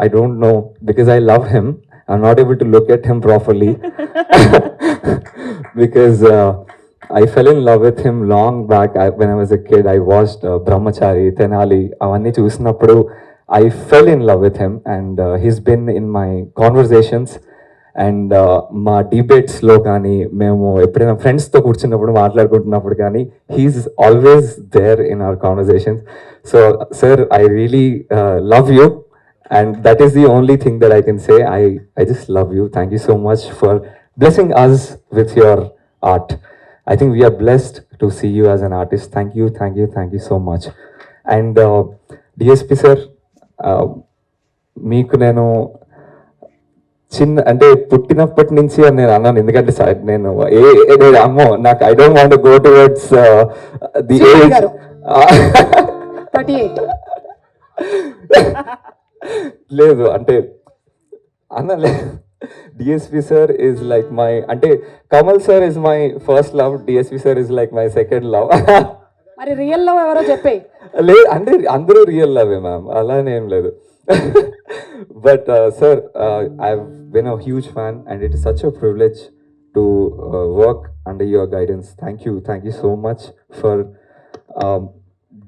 I don't know because I love him. I'm not able to look at him properly because I fell in love with him long back. When I was a kid, I watched Brahmachari, Tenali, avanni chusinapudu I fell in love with him, and he's been in my conversations and మా డిబేట్స్లో కానీ, మేము ఎప్పుడైనా ఫ్రెండ్స్తో కూర్చున్నప్పుడు మాట్లాడుకుంటున్నప్పుడు కానీ, he's always there in our conversations. So sir, I really love you. And that is the only thing that I can say. I just love you. Thank you so much for blessing us with your art. I think we are blessed to see you as an artist. Thank you so much. And DSP sir, మీకు నేను అంటే పుట్టినప్పటి నుంచి అని నేను అన్నాను. ఎందుకంటే sir నేను అమ్మో నాకు I don't want go towards the age 38 లేదు అంటే అన్నలే. DSP sir is like my, అంటే Kamal sir is my first love, DSP sir is like my second love. మరి రియల్ లవ్ ఎవరో చెప్పే. లేదు అంటే అందరూ రియల్ లవే మ్యామ్, అలానే ఏం లేదు. But sir, I been a huge fan and it is such a privilege to work under your guidance. Thank you so much for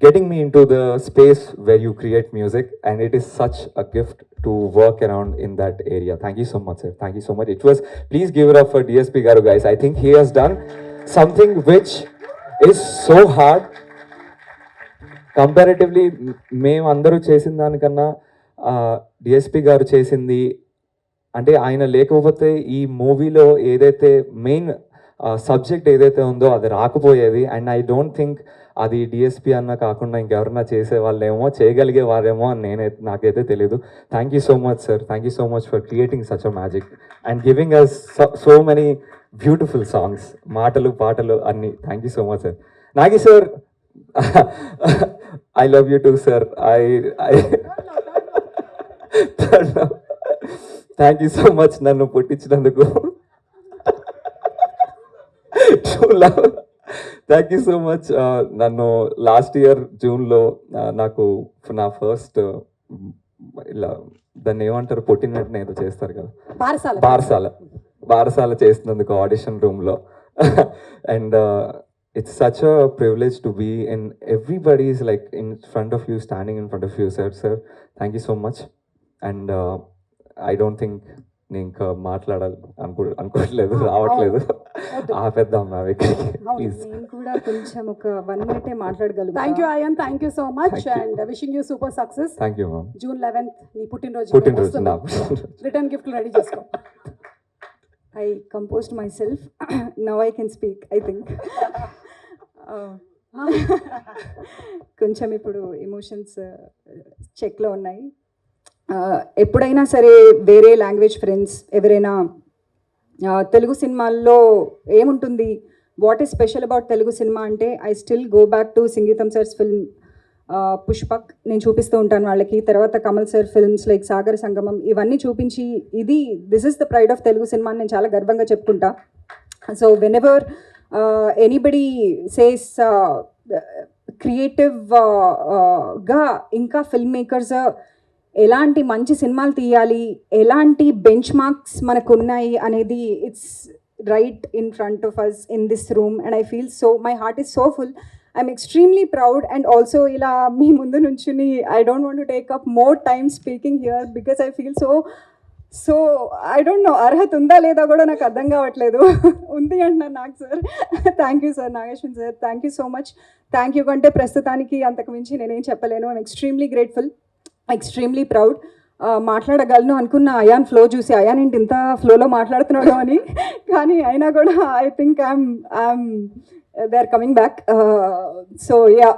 getting me into the space where you create music, and it is such a gift to work around in that area. Thank you so much, sir. Thank you so much. It was, please give it up for DSP Garu, guys. I think he has done something which is so hard comparatively. మేము అందరూ చేసిన దానికన్నా DSP గారు చేసింది, అంటే ఆయన లేకపోతే ఈ మూవీలో ఏదైతే మెయిన్ సబ్జెక్ట్ ఏదైతే ఉందో అది రాకపోయేది. అండ్ ఐ డోంట్ థింక్ అది డిఎస్పి అన్న కాకుండా ఇంకెవరన్నా చేసే వాళ్ళేమో చేయగలిగే వారేమో అని నాకైతే తెలియదు. Thank you so much sir, thank you so much for creating such a magic and giving us so many beautiful songs, మాటలు పాటలు అన్నీ. Thank you so much sir. Nagi sir, I love you too sir. Thank you so much నన్ను పుట్టించినందుకు. Thank you so much. నన్ను last year జూన్లో నాకు నా first ఇలా దాన్ని ఏమంటారు, పుట్టిన వెంటనే ఏదో చేస్తారు కదా, బారసాల చేసినందుకు ఆడిషన్ రూమ్లో. And it's such a privilege to be in everybody's like in front of you, standing in front of you, sir. Thank you so much. And I don't think నేను ఇంకా మాట్లాడాలి అనుకోవట్లేదు, రావట్లేదు. ఆపేద్దాం నా ప్లీజ్. నేను కూడా కొంచెం ఒక 1 minute మాట్లాడగలను. Thank you Ayaan, thank you so much and wishing you super success. Thank you ma'am. June 11th నీ పుట్టినరోజు రిటర్న్ గిఫ్ట్ రెడీ చేసుకో. I composed myself. Now I can speak, I think. కొంచెం ఇప్పుడు ఎమోషన్స్ చెక్లో ఉన్నాయి. ఎప్పుడైనా సరే వేరే లాంగ్వేజ్ ఫ్రెండ్స్ ఎవరైనా తెలుగు సినిమాల్లో ఏముంటుంది, what is special about Telugu cinema అంటే I still go back to Sangeetham sir's film Pushpak నేను చూపిస్తూ ఉంటాను వాళ్ళకి. తర్వాత కమల్ సార్ ఫిల్మ్స్ లైక్ సాగర సంగమం ఇవన్నీ చూపించి this is the pride of Telugu cinema అని నేను చాలా గర్వంగా చెప్పుకుంటా. సో వెనెవర్ ఎనీబడి సేస్ క్రియేటివ్గా ఇంకా ఫిల్మ్ మేకర్స్ ఎలాంటి మంచి సినిమాలు తీయాలి, ఎలాంటి బెంచ్ మార్క్స్ మనకు ఉన్నాయి అనేది it's right in front of us in this room. And I feel so my heart is so full. I'm extremely proud. And also ఇలా మీ ముందు నుంచుని I don't want to take up more time speaking here because I feel so I don't know అర్హత ఉందా లేదా కూడా నాకు అర్థం కావట్లేదు. ఉంది అంటున్నాను నాకు sir. Thank you sir, Nag Ashwin sir, thank you so much. Thank you కంటే ప్రస్తుతానికి అంతకు మించి నేనేం చెప్పలేను. I'm extremely grateful, extremely proud. మాట్లాడగలను అనుకున్న అయాన్ ఫ్లో చూసి అయాన్ ఏంటి ఇంత ఫ్లోలో మాట్లాడుతున్నాడు అని, కానీ అయినా కూడా I think I'm they are coming back. So yeah,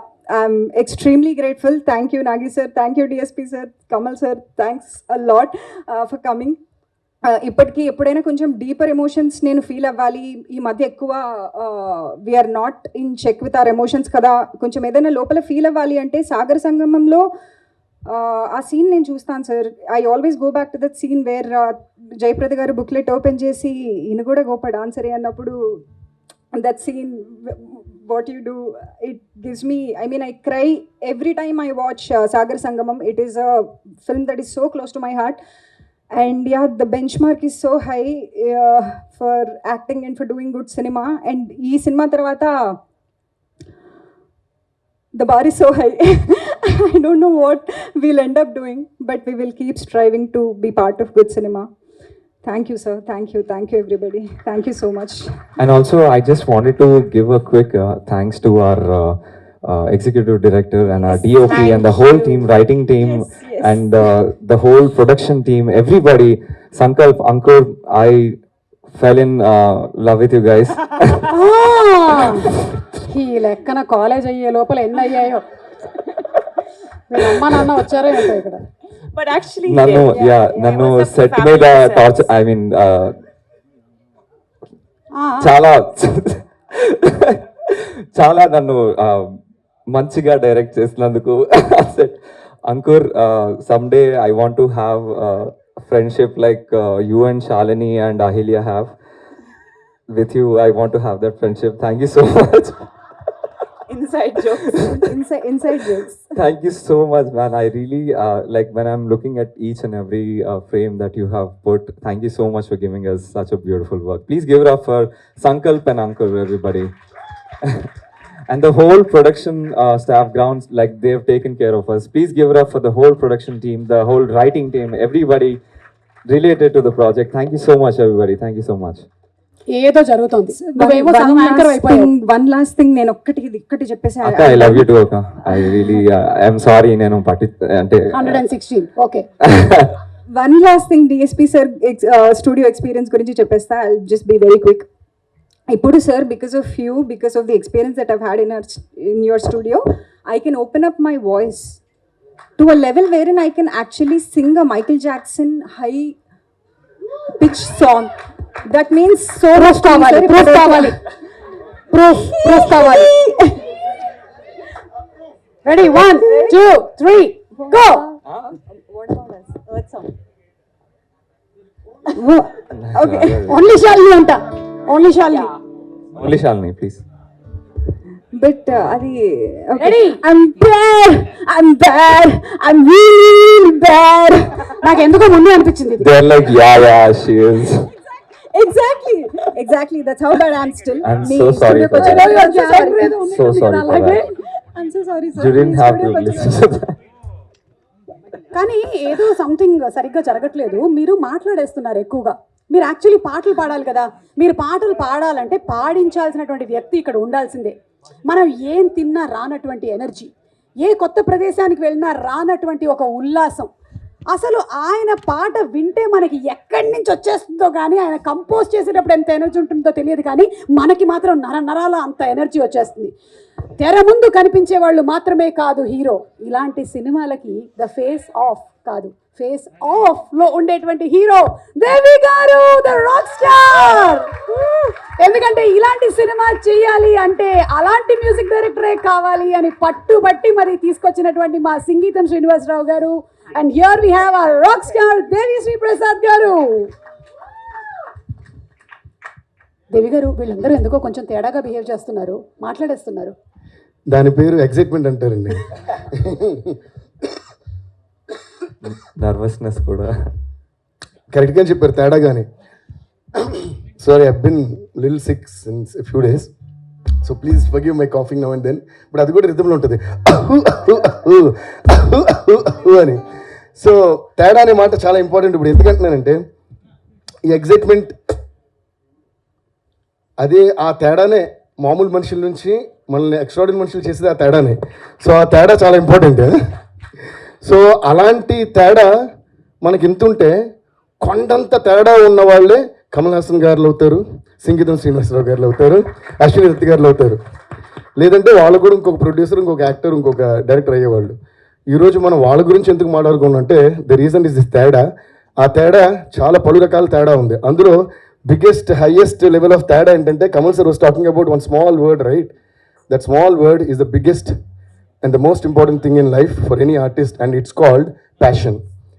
I'm extremely grateful. Thank you Nagi sir, thank you DSP sir, Kamal sir, thanks a lot for coming. ఇప్పటికీ ఎప్పుడైనా కొంచెం డీపర్ ఎమోషన్స్ నేను ఫీల్ అవ్వాలి, ఈ మధ్య ఎక్కువ we're not in check with our emotions కదా, కొంచెం ఏదైనా లోపల ఫీల్ అవ్వాలి అంటే సాగర సంగమంలో ఆ సీన్ నేను చూస్తాను sir. I always go back to that scene where Jayaprada గారు బుక్లెట్ ఓపెన్ చేసి ఈయన కూడా గొప్ప డాన్సరే అన్నప్పుడు that scene what you do, it gives me, I mean, I cry every time I watch Sagar Sangamam. It is a film that is so close to my heart, and yeah, the benchmark is so high for acting and for doing good cinema. And ee cinema tarvata the bar is so high. I don't know what we'll end up doing, but we will keep striving to be part of good cinema. Thank you, sir. Thank you, everybody. Thank you so much. And also, I just wanted to give a quick thanks to our executive director and our DOP and the whole team, writing team, and the whole production team, everybody. Sankalp, Ankur, I fell in love with you guys. ఈ లెక్కన college అయ్యే లోపల ఎన్ని అయ్యాయో, వీళ్ళ అమ్మ నాన్న వచ్చారో ఏంటో ఇక్కడ. But actually, నన్ను సెట్ మీద టార్చర్, ఐ మీన్ చాలా నన్ను మంచిగా డైరెక్ట్ చేసినందుకు. Ankur, someday I want to have friendship like you and Shalini and Ahilya have. With you, I want to have that friendship. Thank you so much. inside jokes. inside jokes. Thank you so much, man. I really like when I'm looking at each and every frame that you have put. Thank you so much for giving us such a beautiful work. Please give it up for Sankalp and Ankur, everybody. And the whole production staff grounds, like they've taken care of us. Please give it up for the whole production team, the whole writing team, everybody related to the project. Thank you so much, everybody. Thank you so much. ఏదో జరుగుతుంది, నువ్వేమో సగం anchor అయిపోయావు. One last thing నేను ఒక్కటి చెప్పేసి, అక్క, I love you too, అక్క. I really I'm sorry, నేను అంటే 116. Okay, one last thing DSP sir studio experience గురించి చెప్పేస్తా. I just be very quick. ఇప్పుడు sir because of the experience that I've had in your studio, I can open up my voice to a level wherein I can actually sing a Michael Jackson high pitch song. That means so much కావాలి. Ready 1 2 3 go. Earth song. Okay only Shalini అంట, only Shalini. Only Shalini please. But అది ready I'm really bad. నాకు ఎందుకో ముందే అనిపించింది ఇది. They are like ya she is. Exactly. That's how bad I'm still. I'm so sorry for that. So sorry for that. I'm so sorry, sir. You didn't have to listen to that. కానీ ఏదో something సరిగ్గా జరగట్లేదు. మీరు మాట్లాడేస్తున్నారు ఎక్కువగా. మీరు actually పాటలు పాడాలి కదా. మీరు పాటలు పాడాలంటే పాడించాల్సినటువంటి వ్యక్తి ఇక్కడ ఉండాల్సిందే. మనం ఏం తిన్నా రానటువంటి ఎనర్జీ, ఏ కొత్త ప్రదేశానికి వెళ్ళినా రానటువంటి ఒక ఉల్లాసం, అసలు ఆయన పాట వింటే మనకి ఎక్కడి నుంచి వచ్చేస్తుందో కానీ, ఆయన కంపోజ్ చేసేటప్పుడు ఎంత ఎనర్జీ ఉంటుందో తెలియదు కానీ మనకి మాత్రం నరాల అంత ఎనర్జీ వచ్చేస్తుంది. తెర ముందు కనిపించే వాళ్ళు మాత్రమే కాదు హీరో. ఇలాంటి సినిమాలకి ద ఫేస్ ఆఫ్ కాదు, ఫేస్ ఆఫ్ లో ఉండేటువంటి హీరో దేవి గారు, ద రాక్ స్టార్. ఎందుకంటే ఇలాంటి సినిమా చేయాలి అంటే అలాంటి మ్యూజిక్ డైరెక్టరే కావాలి అని పట్టుబట్టి మరి తీసుకొచ్చినటువంటి మా సంగీతం శ్రీనివాసరావు గారు. And here we have our rock star Devi Sri Prasad garu. దేవి గారు, వీళ్ళందరూ ఎందుకో కొంచెం తేడాగా బిహేవ్ చేస్తున్నారు, మాట్లాడేస్తున్నారు. దాని పేరు ఎగ్జైట్మెంట్ అంటారండి. నర్వస్నెస్ కూడా కరెక్ట్గా చెప్పారు, తేడా కానీ. Sorry, I been little sick since few days, so please forgive my coughing now and then. But అది కూడా రిథంలో ఉంటుంది అని. సో తేడా అనే మాట చాలా ఇంపార్టెంట్. ఇప్పుడు ఎందుకంటున్నానంటే ఈ ఎగ్జైట్మెంట్ అదే, ఆ తేడానే మామూలు మనుషుల నుంచి మనల్ని ఎక్స్ట్రాడినరీ మనుషులు చేసేది ఆ తేడానే. సో ఆ తేడా చాలా ఇంపార్టెంట్. సో అలాంటి తేడా మనకి ఎంతుంటే కొండంత తేడా ఉన్న వాళ్ళే కమల్ హాసన్ గారు అవుతారు, సంగీతం శ్రీనివాసరావు గారు అవుతారు, అశ్విని దత్ గారు అవుతారు. లేదంటే వాళ్ళు కూడా ఇంకొక ప్రొడ్యూసర్, ఇంకొక యాక్టర్, ఇంకొక డైరెక్టర్ అయ్యేవాళ్ళు. ఈరోజు మనం వాళ్ళ గురించి ఎందుకు మాట్లాడుకున్నామంటే ద రీజన్ ఇస్ దిస్ తేడా. ఆ తేడా చాలా పలు రకాల తేడా ఉంది. అందులో బిగ్గెస్ట్ హైయెస్ట్ లెవెల్ ఆఫ్ తేడా ఏంటంటే Kamal sir was talking about one small word, right? That small word is the biggest and the most important thing in life for any artist, and it's called passion.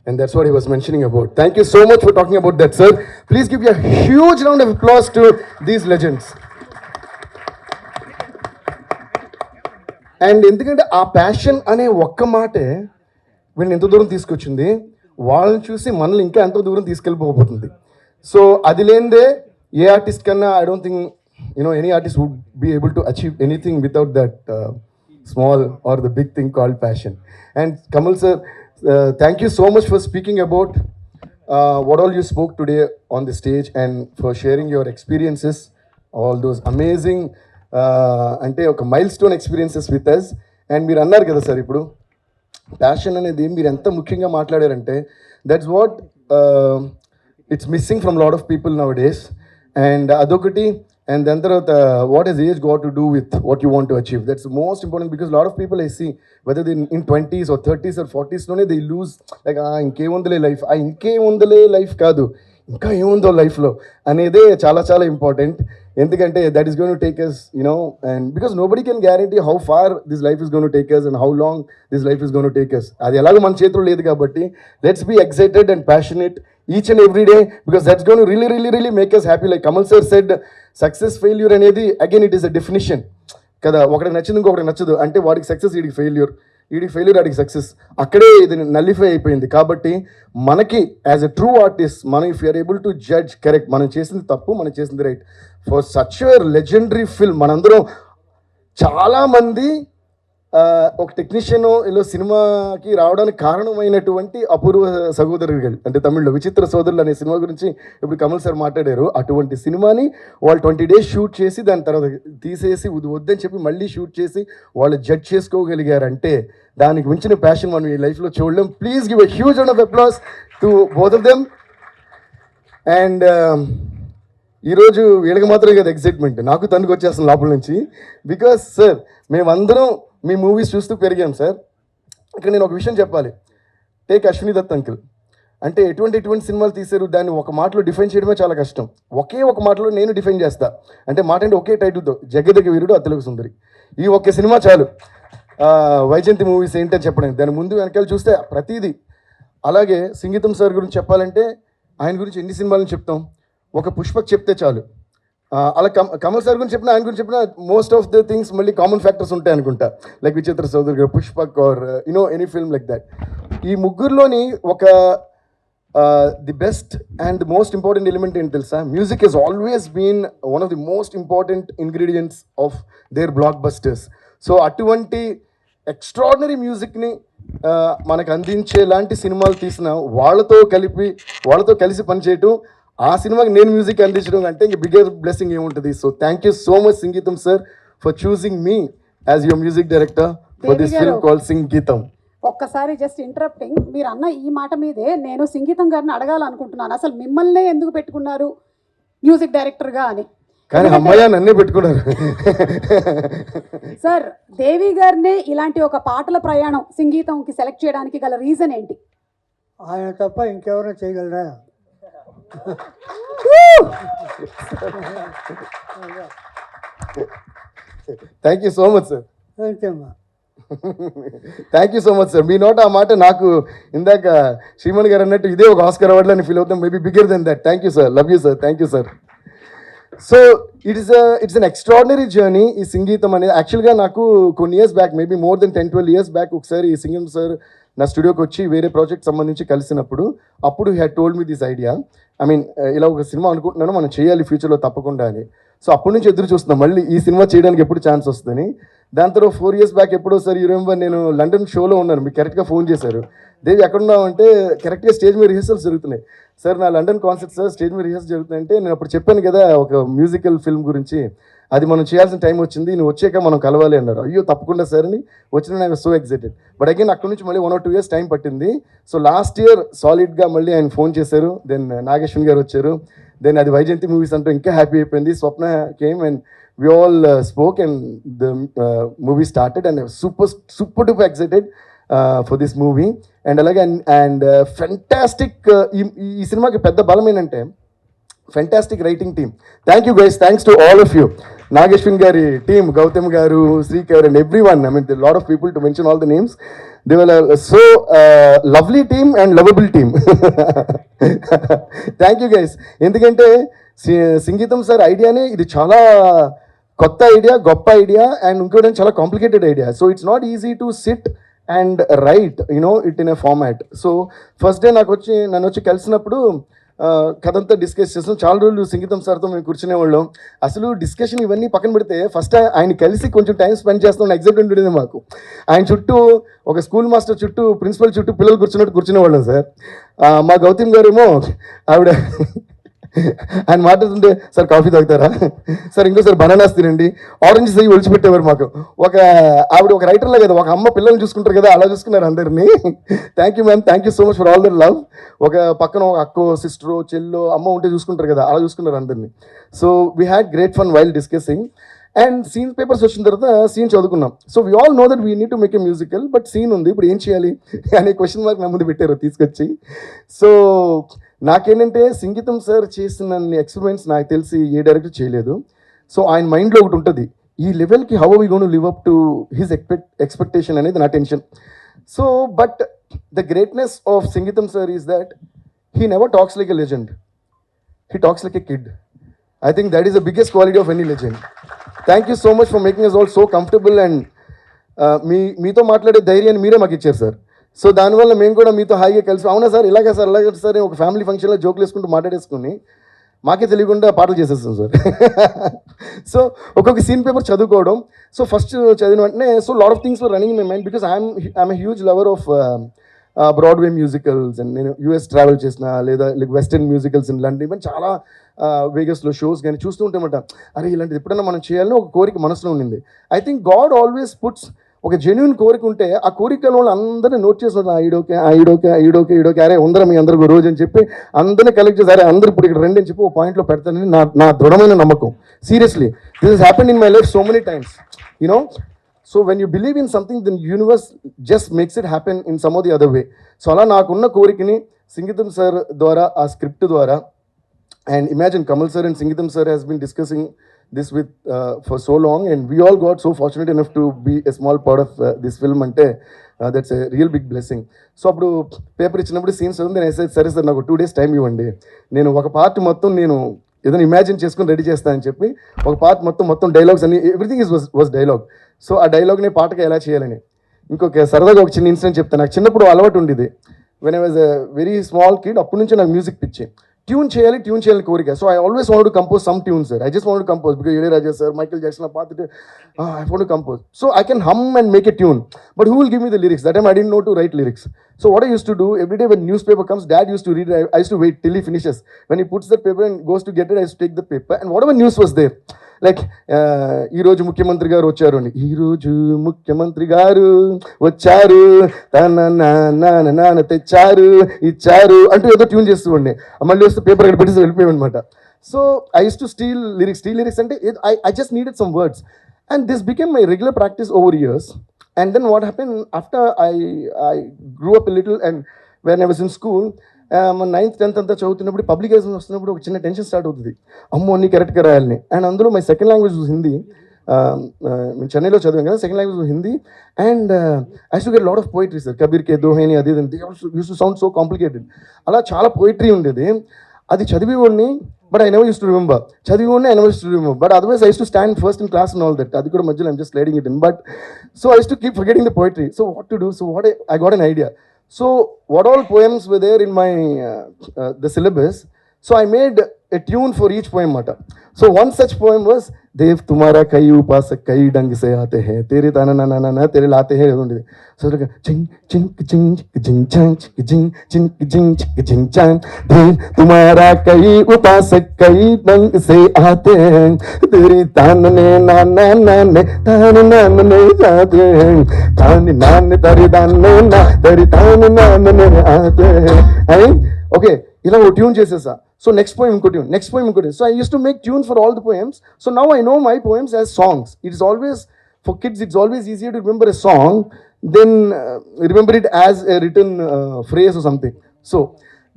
And that's what he was mentioning about. Thank you so much for talking about that, sir. Please give a huge round of applause to these legends. And ఎందుకంటే ఆ passion అనే ఒక్క మాటే వీళ్ళని ఎంత దూరం తీసుకొచ్చింది, వాళ్ళని చూసి మనల్ని ఇంకా ఎంతో దూరం తీసుకెళ్ళిపోబోతుంది. సో అది లేనిదే ఏ ఆర్టిస్ట్ కన్నా I don't think any artist would be able to achieve anything without that small or the big thing called passion. And Kamal sir, thank you so much for speaking about what all you spoke today on the stage, and for sharing your experiences, all those amazing ante oka milestone experiences with us. And meer annaru kada sir, ipudu passion anedi meer enta mukyanga maatladarante, that's what it's missing from a lot of people nowadays. And adokati. And then what has age got to do with what you want to achieve? That's the most important, because a lot of people I see, whether they in 20s or 30s or 40s, they lose like inke undale life kaadu, ఇంకా ఏముందో లైఫ్లో అనేదే చాలా చాలా important. ఎందుకంటే that is going to take us, and because nobody can guarantee how far this life is going to take us and how long this life is going to take us. అది ఎలాగో మన చేతిలో లేదు కాబట్టి let's be excited and passionate each and every day, because that's going to really make us happy. Like Kamal sir said, success failure అనేది again it is a definition కదా. ఒకటి నచ్చింది ఇంకొకటి నచ్చదు అంటే వాడికి సక్సెస్, వీడికి ఫెయిల్యూర్, వాడికి సక్సెస్. అక్కడే ఇది నల్లిఫై అయిపోయింది. కాబట్టి మనకి యాజ్ ఎ ట్రూ ఆర్టిస్ట్ మనం if you're able to judge correct, మనం చేసింది తప్పు, మనం చేసింది right, for such a legendary film మనందరం చాలామంది ఒక టెక్నీషియన్ ఇలా సినిమాకి రావడానికి కారణమైనటువంటి అపూర్వ సహోదరులు అంటే తమిళ్లో విచిత్ర సోదరులు అనే సినిమా గురించి ఇప్పుడు కమల్ సార్ మాట్లాడారు. అటువంటి సినిమాని వాళ్ళు 20 days షూట్ చేసి దాని తర్వాత తీసేసి వద్దని చెప్పి మళ్ళీ షూట్ చేసి వాళ్ళు జడ్జ్ చేసుకోగలిగారంటే దానికి మించిన ప్యాషన్ మనం ఈ లైఫ్లో చూడలేం. Please give a huge round of applause to both of them. And ఈరోజు వీళ్ళకి మాత్రమే కదా ఎక్సైట్మెంట్, నాకు తనకు వచ్చేస్తుంది లోపల నుంచి. బికాస్ సార్ మేమందరం మీ మూవీస్ చూస్తూ పెరిగాం సార్. ఇక్కడ నేను ఒక విషయం చెప్పాలి. టేక్ అశ్విని దత్ అంకిల్, అంటే ఎటువంటి సినిమాలు తీశారు, దాన్ని ఒక మాటలో డిఫైన్ చేయడమే చాలా కష్టం. ఒకే ఒక మాటలో నేను డిఫైన్ చేస్తా, అంటే మాట అంటే ఒకే టైటిల్తో, జగదగ వీరుడు అతిలోక సుందరి. ఈ ఒక్క సినిమా చాలు వైజయంతి మూవీస్ ఏంటని చెప్పడానికి. దాని ముందు వెనకాల చూస్తే ప్రతిదీ. అలాగే సంగీతం సార్ గురించి చెప్పాలంటే ఆయన గురించి ఎన్ని సినిమాలను చెప్తాం, ఒక పుష్పక్ చెప్తే చాలు. అలా కమల్ సార్ గురించి చెప్పినా, ఆయన గురించి చెప్పినా మోస్ట్ ఆఫ్ ద థింగ్స్ మళ్ళీ కామన్ ఫ్యాక్టర్స్ ఉంటాయి అనుకుంటా. లైక్ విచిత్ర చౌదరి గారు, Pushpak or any film like that. ఈ ముగ్గురులోని ఒక the best and the most important element ఏంటి తెలుసా? Music he's always been one of the most important ingredients of their blockbusters. So అటువంటి ఎక్స్ట్రాడినరీ మ్యూజిక్ని మనకు అందించేలాంటి సినిమాలు తీసిన వాళ్ళతో కలిసి పనిచేయటం, ఆ సినిమాకి నేను మ్యూజిక్ అందించడం అంటే ఇంక బిగ్గర్ బ్లెస్సింగ్ ఏముంటుంది. So thank you so much Sangeetham sir for choosing me as your music director for this film called Sangeetham. ఒక్కసారి జస్ట్ ఇంటరప్టింగ్, మీరు అన్న ఈ మాట మీదే నేను సంగీతం గారిని అడగాలనుకుంటున్నాను, అసలు మిమ్మల్నే ఎందుకు పెట్టుకున్నారు మ్యూజిక్ డైరెక్టర్గా అని. కానీ అమ్మాయి నన్నే పెట్టుకున్నారు సార్. దేవి గారినే ఇలాంటి ఒక పాటల ప్రయాణం సంగీతంకి సెలెక్ట్ చేయడానికి గల రీజన్ ఏంటి? ఆయన తప్ప ఇంకెవరో చేయగలరా? Thank you so much sir. అంతేమ్మా. Thank you so much sir. మీ నోట ఆ మాట నాకు ఇందాక శ్రీమణి గారు అన్నట్టు ఇదే ఒక ఆస్కర్ అవార్డులో అని ఫీల్ అవుతాం, maybe bigger than that. Thank you sir, love you sir, thank you sir. So it's an extraordinary journey ఈ సంగీతం అనేది. యాక్చువల్గా నాకు కొన్ని years back, maybe more than 10-12 years back ఒకసారి ఈ సంగీతం సార్ నా స్టూడియోకి వచ్చి వేరే ప్రాజెక్ట్ సంబంధించి కలిసినప్పుడు, అప్పుడు he had told me this idea. I mean ఇలా ఒక సినిమా అనుకుంటున్నాను, మనం చేయాలి ఫ్యూచర్లో తప్పకుండా అని. సో అప్పటి నుంచి ఎదురు చూస్తున్నాం మళ్ళీ ఈ సినిమా చేయడానికి ఎప్పుడు ఛాన్స్ వస్తుందని. దాని తర్వాత 4 years బ్యాక్ ఎప్పుడో సార్ యూ రిమెంబర్ నేను లండన్ షోలో ఉన్నాను, మీకు కరెక్ట్గా ఫోన్ చేశారు. దేవి ఎక్కడున్నావు అంటే, కరెక్ట్గా స్టేజ్ మీద రిహర్సల్స్ జరుగుతున్నాయి సార్, నా లండన్ కాన్సర్ట్ సార్ స్టేజ్ మీద రిహర్సల్ జరుగుతుందంటే నేను అప్పుడు చెప్పాను కదా ఒక మ్యూజికల్ ఫిల్మ్ గురించి, అది మనం చేయాల్సిన టైం వచ్చింది, నువ్వు వచ్చాక మనం కలవాలి అన్నారు. అయ్యో తప్పకుండా సార్ అని వచ్చిన, నాకు సో ఎక్సైటెడ్. బట్ అగైన్ అక్కడ నుంచి మళ్ళీ 1 or 2 years టైం పట్టింది. సో లాస్ట్ ఇయర్ సాలిడ్గా మళ్ళీ ఆయన ఫోన్ చేశారు, దెన్ నాగేశ్వన్ గారు వచ్చారు, దెన్ అది వైజయంతి మూవీస్ అంటూ ఇంకా హ్యాపీ అయిపోయింది. Swapna came and we all spoke and the movie started and super duper excited for this movie. And అలాగే అండ్ ఫెంటాస్టిక్, ఈ సినిమాకి పెద్ద బలం ఏంటంటే fantastic writing team. Thank you guys, thanks to all of you. Nag Ashwin గారి team, Gautam garu, Srikar and every one. I mean the lot of people to mention all the names. They were so lovely team and lovable team. Thank you guys. ఎందుకంటే సంగీతం sir ఐడియానే ఇది చాలా కొత్త idea, గొప్ప idea, and ఇంకోటి చాలా complicated idea. So it's not easy to SIT and right it in a format. So first day నన్ను వచ్చి కలిసినప్పుడు కథ అంతా డిస్కస్ చేస్తాం. చాలా రోజులు సంగీతం సార్తో మేము కూర్చునేవాళ్ళం. అసలు డిస్కషన్ ఇవన్నీ పక్కన పెడితే ఫస్ట్ ఆయన కలిసి కొంచెం టైం స్పెండ్ చేస్తాం ఎగ్జైట్మెంట్ ఉండేది మాకు. ఆయన చుట్టూ ఒక స్కూల్ మాస్టర్ చుట్టూ, ప్రిన్సిపల్ చుట్టూ పిల్లలు కూర్చునేవాళ్ళం సార్. మా గౌతమ్ గారు ఏమో ఆవిడ ఆయన మాట్లాడుతుంటే, సార్ కాఫీ తాగుతారా సార్, ఇంకోసారి బనానాస్ తినండి, ఆరెంజెస్ అయ్యి ఒలిచిపెట్టేవారు మాకు. ఆవిడ ఒక రైటర్లా కదా, ఒక అమ్మ పిల్లల్ని చూసుకుంటారు కదా, అలా చూసుకున్నారు అందరినీ. Thank you ma'am, thank you so much for all the love. ఒక పక్కన ఒక అక్కో, సిస్టరో, చెల్లో, అమ్మ ఉంటే చూసుకుంటారు కదా, అలా చూసుకున్నారు అందరినీ. So we had great fun while discussing. And scene papers వచ్చిన తర్వాత సీన్ చదువుకున్నాం. So we all know that we need to make a musical, but scene ఉంది, ఇప్పుడు ఏం చేయాలి అనే క్వశ్చన్ మార్క్ నా ముందు పెట్టారు తీసుకొచ్చి. సో నాకేంటంటే సంగీతం సార్ చేసిన ఎక్స్పెరిమెంట్స్ నాకు తెలిసి ఏ డైరెక్టర్ చేయలేదు. సో ఆయన మైండ్లో ఒకటి ఉంటుంది, ఈ లెవెల్కి how are we going to live up to his expectation అనేది నా tension. So but the greatness of Sangeetham sir is that he never talks like a legend, he talks like a kid. I think that is the biggest quality of any legend. Thank you so much for making us all so comfortable and మీతో మాట్లాడే ధైర్యాన్ని మీరే మాకు ఇచ్చారు sir. So దానివల్ల మేము కూడా మీతో హాయిగా కలిసి, అవునా సార్ ఇలాగే సార్ అలాగే సార్ ఒక ఫ్యామిలీ ఫంక్షన్లో జోకులు వేసుకుంటూ మాట్లాడేసుకుని మాకే తెలియకుండా పాటలు చేసేస్తాం సార్. సో ఒక్కొక్క సీన్ పేపర్ చదువుకోవడం. సో ఫస్ట్ చదివిన వెంటనే so lot of things for running my mind because I'm a huge lover of Broadway musicals. And నేను యూఎస్ ట్రావెల్ చేసిన, లేదా western musicals in London, even చాలా వేగస్లో షోస్ కానీ చూస్తూ ఉంటామట, అరే ఇలాంటిది ఎప్పుడైనా మనం చేయాలని ఒక కోరిక మనసులో ఉండింది. I think God always puts ఒక జెన్యున్ కోరిక ఉంటే ఆ కోరిక వాళ్ళు అందరినీ నోట్ చేస్తున్నారు, ఈడోకే అరే ఉందరం మీ అందరికీ రోజు అని చెప్పి అందరినీ కలెక్ట్ చేసి అరే అందరూ ఇప్పుడు ఇక్కడ రండి అని చెప్పి ఒక పాయింట్లో పెడతానని నా దృఢమైన నమ్మకం. Seriously this has happened in my life so many times, you know. So when you believe in something then universe just makes it happen in some of the other way. So అలా నాకున్న కోరికని సంగీతం సార్ ద్వారా, ఆ script ద్వారా, and imagine Kamal sir and Sangeetam sir has been discussing this with for so long, and we all got so fortunate enough to be a small part of this film ante that's a real big blessing. So appudu paper ichinapudu scenes ఉంది, నేను said సరే sir నాకు 2 days time ఇవ్వండి, నేను ఒక part మొత్తం నేను ఏదైనా ఇమాజిన్ చేసుకుని రెడీ చేస్తానని చెప్పి ఒక పార్ట్ మొత్తం డైలాగ్స్ అన్ని ఎవ్రీథింగ్ వాజ్ డైలాగ్. సో ఆ డైలాగ్ని పాటగా ఎలా చేయాలని ఇంకొక సరదాగా ఒక చిన్న ఇన్సిడెంట్ చెప్తాను. నాకు చిన్నప్పుడు అలవాటు ఉండేది, when I was a very small kid, అప్పటి నుంచి నాకు మ్యూజిక్ పిచ్చి, ట్యూన్ చేయాలి కోరిక. So I always want to compose some tune sir, I just want to compose because Ilaiyaraaja sir, Michael Jackson పాత్ర I want to compose. So I can hum and make a tune, but who will give me the lyrics? That time I didn't know to write lyrics. So what I used to do every day when newspaper comes, dad used to read it, I used to wait till he finishes. When he puts the paper and goes to get it, I used to take the paper and whatever news was there, like ఈ రోజు ముఖ్యమంత్రి గారు వచ్చారు అని, ఈ రోజు ముఖ్యమంత్రి గారు వచ్చారు తన నాన్న తెచ్చారు ఇచ్చారు అంటూ ఏదో ట్యూన్ చేస్తూ ఉండే, మళ్ళీ వస్తే పేపర్ అక్కడ పెట్టేసి వెళ్ళిపోయాం అనమాట. So I use to steal lyrics అంటే I just needed some words, and this became my regular practice over years. And then what happened after I grew up a little, and when I was in school, 9th 10th అంతా చదువుతున్నప్పుడు public exams వస్తున్నప్పుడు ఒక చిన్న tension start అవుతుంది, అమ్మో అన్ని కరెక్ట్గా రాయాలని. అండ్ అందులో మై సెకండ్ లాంగ్వేజ్ హిందీ, మేము చెన్నైలో చదివాం కదా, second language Hindi. And I to get lot of poetry sir, Kabir కే దోహేని అది use to sound so complicated. అలా చాలా పోయిటరీ ఉండేది, అది చదివేవాడిని, but I never use to remember. చదివేవాడిని I never use to remember, but otherwise I use to stand first in class and all that. అది కూడా మధ్యలో I'm just sliding it in, but so I use to keep forgetting the poetry. So what to do? So what I got an idea. So what all poems were there in my the syllabus? So I made a tune for each poem mata. So one such poem was देव तुम्हारा कई उपासक कई ढंग से आते हैं तेरे ताना ना ना ना तेरे लाते हैं. So like चिंग चिंग चिंग चिंग चिंग चिंग चिंग चिंग चिंग चिंग देव तुम्हारा कई उपासक कई ढंग से आते हैं तेरे ताना ने ना ना ना ने ताना ना ने आते हैं ताने ना ने तेरे ताने ना तेरे ताने ना ने आते हैं. Okay, ఇలా ఒక ట్యూన్ చేసేసా. సో నెక్స్ట్ పోయం ఇంకో ట్యూన్, నెక్స్ట్ పోయం ఇంకో tune. So I use to make tunes for all the poems. So now I know my poems as songs. It is always for kids, it's always easier to remember a song then remember it as a return phrase or something. So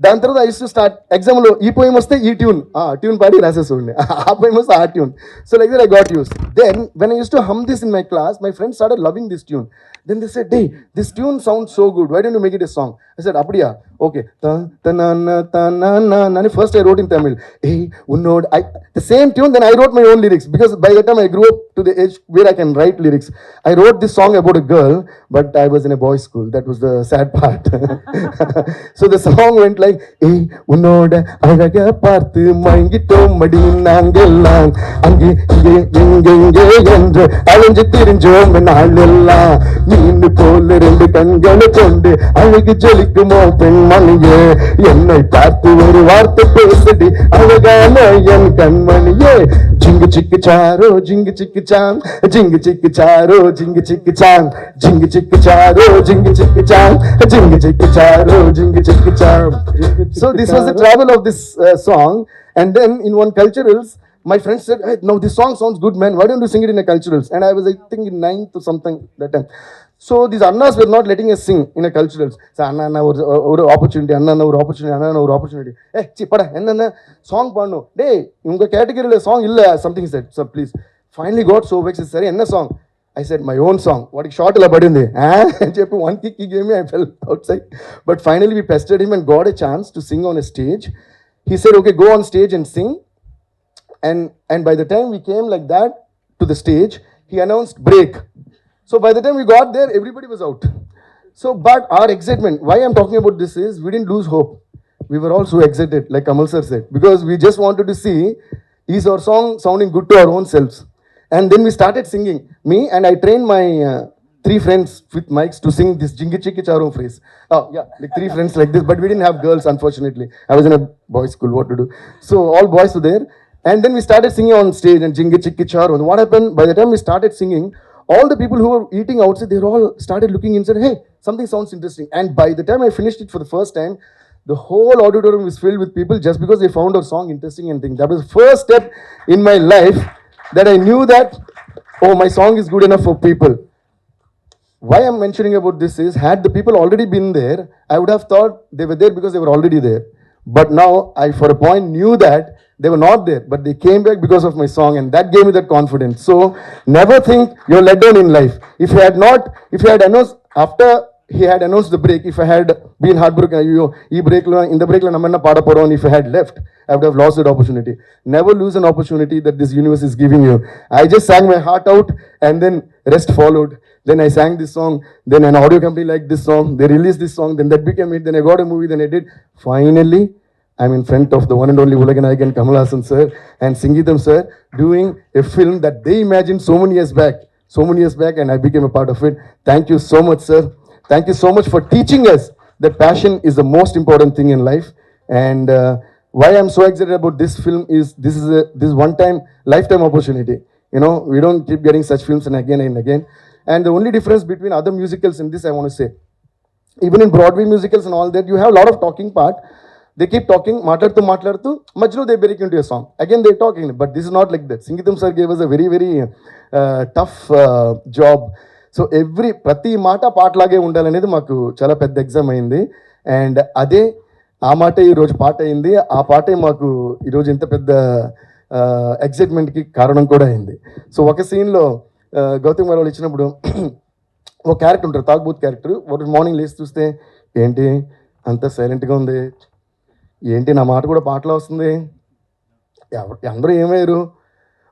దాని తర్వాత I use to start ఎగ్జామ్లో ఈ poem వస్తే ఈ tune పాడి రాసేస్తుండే, ఆ poem వస్తే ఆ tune. So like that I got use. Then when I used to hum this in my class, my friends started loving this tune. Then they said, hey, this tune sounds so good, why don't you make it a song? I said, அப்படியா, okay. First I wrote in Tamil, hey unnod, the same tune. Then I wrote my own lyrics, because by the time I grew up to the age where I can write lyrics. I wrote this song about a girl, but I was in a boys school. That was the sad part. So the song went like, hey unnod alaga paarthu maingittom madi naangellam ange inge என்று அலைஞ்சு திரிஞ்சோம் நாளெல்லாம் மீன் போல ரெண்டு கண்கள் கொண்டு அழகு ஜொலிக்குமோ பெண்மணியே என்னை பார்த்து ஒரு வார்த்தை பேசடி அழகான என் கண்மணியே ஜிங்கு சிக்கு சாரோ ஜிங்கு சிக்கு சாம் ஜிங்கு சிக்கு சாரோ ஜிங்கு சிக்கு சாம் ஜிங்கு சிக்கு சாரோ ஜிங்கு சிக்கு சாம் ஜிங்கு சிக்கு சாரோ ஜிங்கு சிக்கு சாம். So this was the travel of this song. And then in one culturals, my friends said, hey, now this song sounds good, man. Why don't you sing it in a culturals? And I was, I think, in 9th or something that time. So these annas were not letting us sing in a culturals. So anna or opportunity, anna or opportunity. Hey, chipada, enna song paano. Dey, unga category le song illa, something said. So please, finally got so vexed. Sorry, enna song. I said my own song. What short illa padindi. Cheppu one kick he gave me, I fell outside. But finally we pestered him and got a chance to sing on a stage. He said, okay, go on stage and sing. And by the time we came like that to the stage, he announced break. So by the time we got there, everybody was out. So, but our excitement, why I'm talking about this is, we didn't lose hope. We were all so excited, like Kamal sir said, because we just wanted to see, is our song sounding good to our own selves? And then we started singing. Me and I trained my 3 friends with mics to sing this Jingi Chiki Charo phrase. Oh yeah, like 3 friends like this, but we didn't have girls, unfortunately. I was in a boys' school, what to do? So all boys were there. And then we started singing on stage and Jingi Chikki Charo. And what happened, by the time we started singing, all the people who were eating outside, they all started looking inside, hey, something sounds interesting. And by the time I finished it for the first time, the whole auditorium was filled with people just because they found our song interesting and thing. That was the first step in my life that I knew that, oh, my song is good enough for people. Why I'm mentioning about this is, had the people already been there, I would have thought they were there because they were already there. But now I, for a point, knew that they were not there, but they came back because of my song, and that gave me that confidence. So never think you're let down in life. If he had announced, after he had announced the break, if I had been heartbroken, in the break, if I had left, I would have lost that opportunity. Never lose an opportunity that this universe is giving you. I just sang my heart out, and then rest followed. Then I sang this song, then an audio company liked this song, they released this song, then that became it, then I got a movie, then I did. Finally, I'm in front of the one and only Ulaganayakan Kamal Haasan sir and Sangeetham sir doing a film that they imagined so many years back, and I became a part of it. Thank you so much, sir. Thank you so much for teaching us that passion is the most important thing in life. And why I'm so excited about this film is this is one-time, lifetime opportunity. You know, we don't keep getting such films and again. And the only difference between other musicals in this, I want to say, even in Broadway musicals and all that, you have a lot of talking part. They keep talking, మాట్లాడుతూ మధ్యలో they break into a song. Again, they're talking, but this is not like that. Sangeetham sir gave us a very, very tough job. So ప్రతి మాట పాటలాగే ఉండాలనేది మాకు చాలా పెద్ద exam అయింది. And అదే ఆ మాట ఈరోజు పాట అయింది. ఆ పాటే మాకు ఈరోజు ఇంత పెద్ద ఎగ్జైట్మెంట్కి కారణం కూడా అయింది. సో ఒక సీన్లో గౌతమ్ గారు వాళ్ళు ఇచ్చినప్పుడు ఒక క్యారెక్టర్ ఉంటారు, తాగుబోత్ క్యారెక్టర్. ఒక మార్నింగ్ లేచి చూస్తే, ఏంటి అంత సైలెంట్గా ఉంది, ఏంటి నా మాట కూడా పాటలో వస్తుంది, అందరూ ఏమయ్యారు,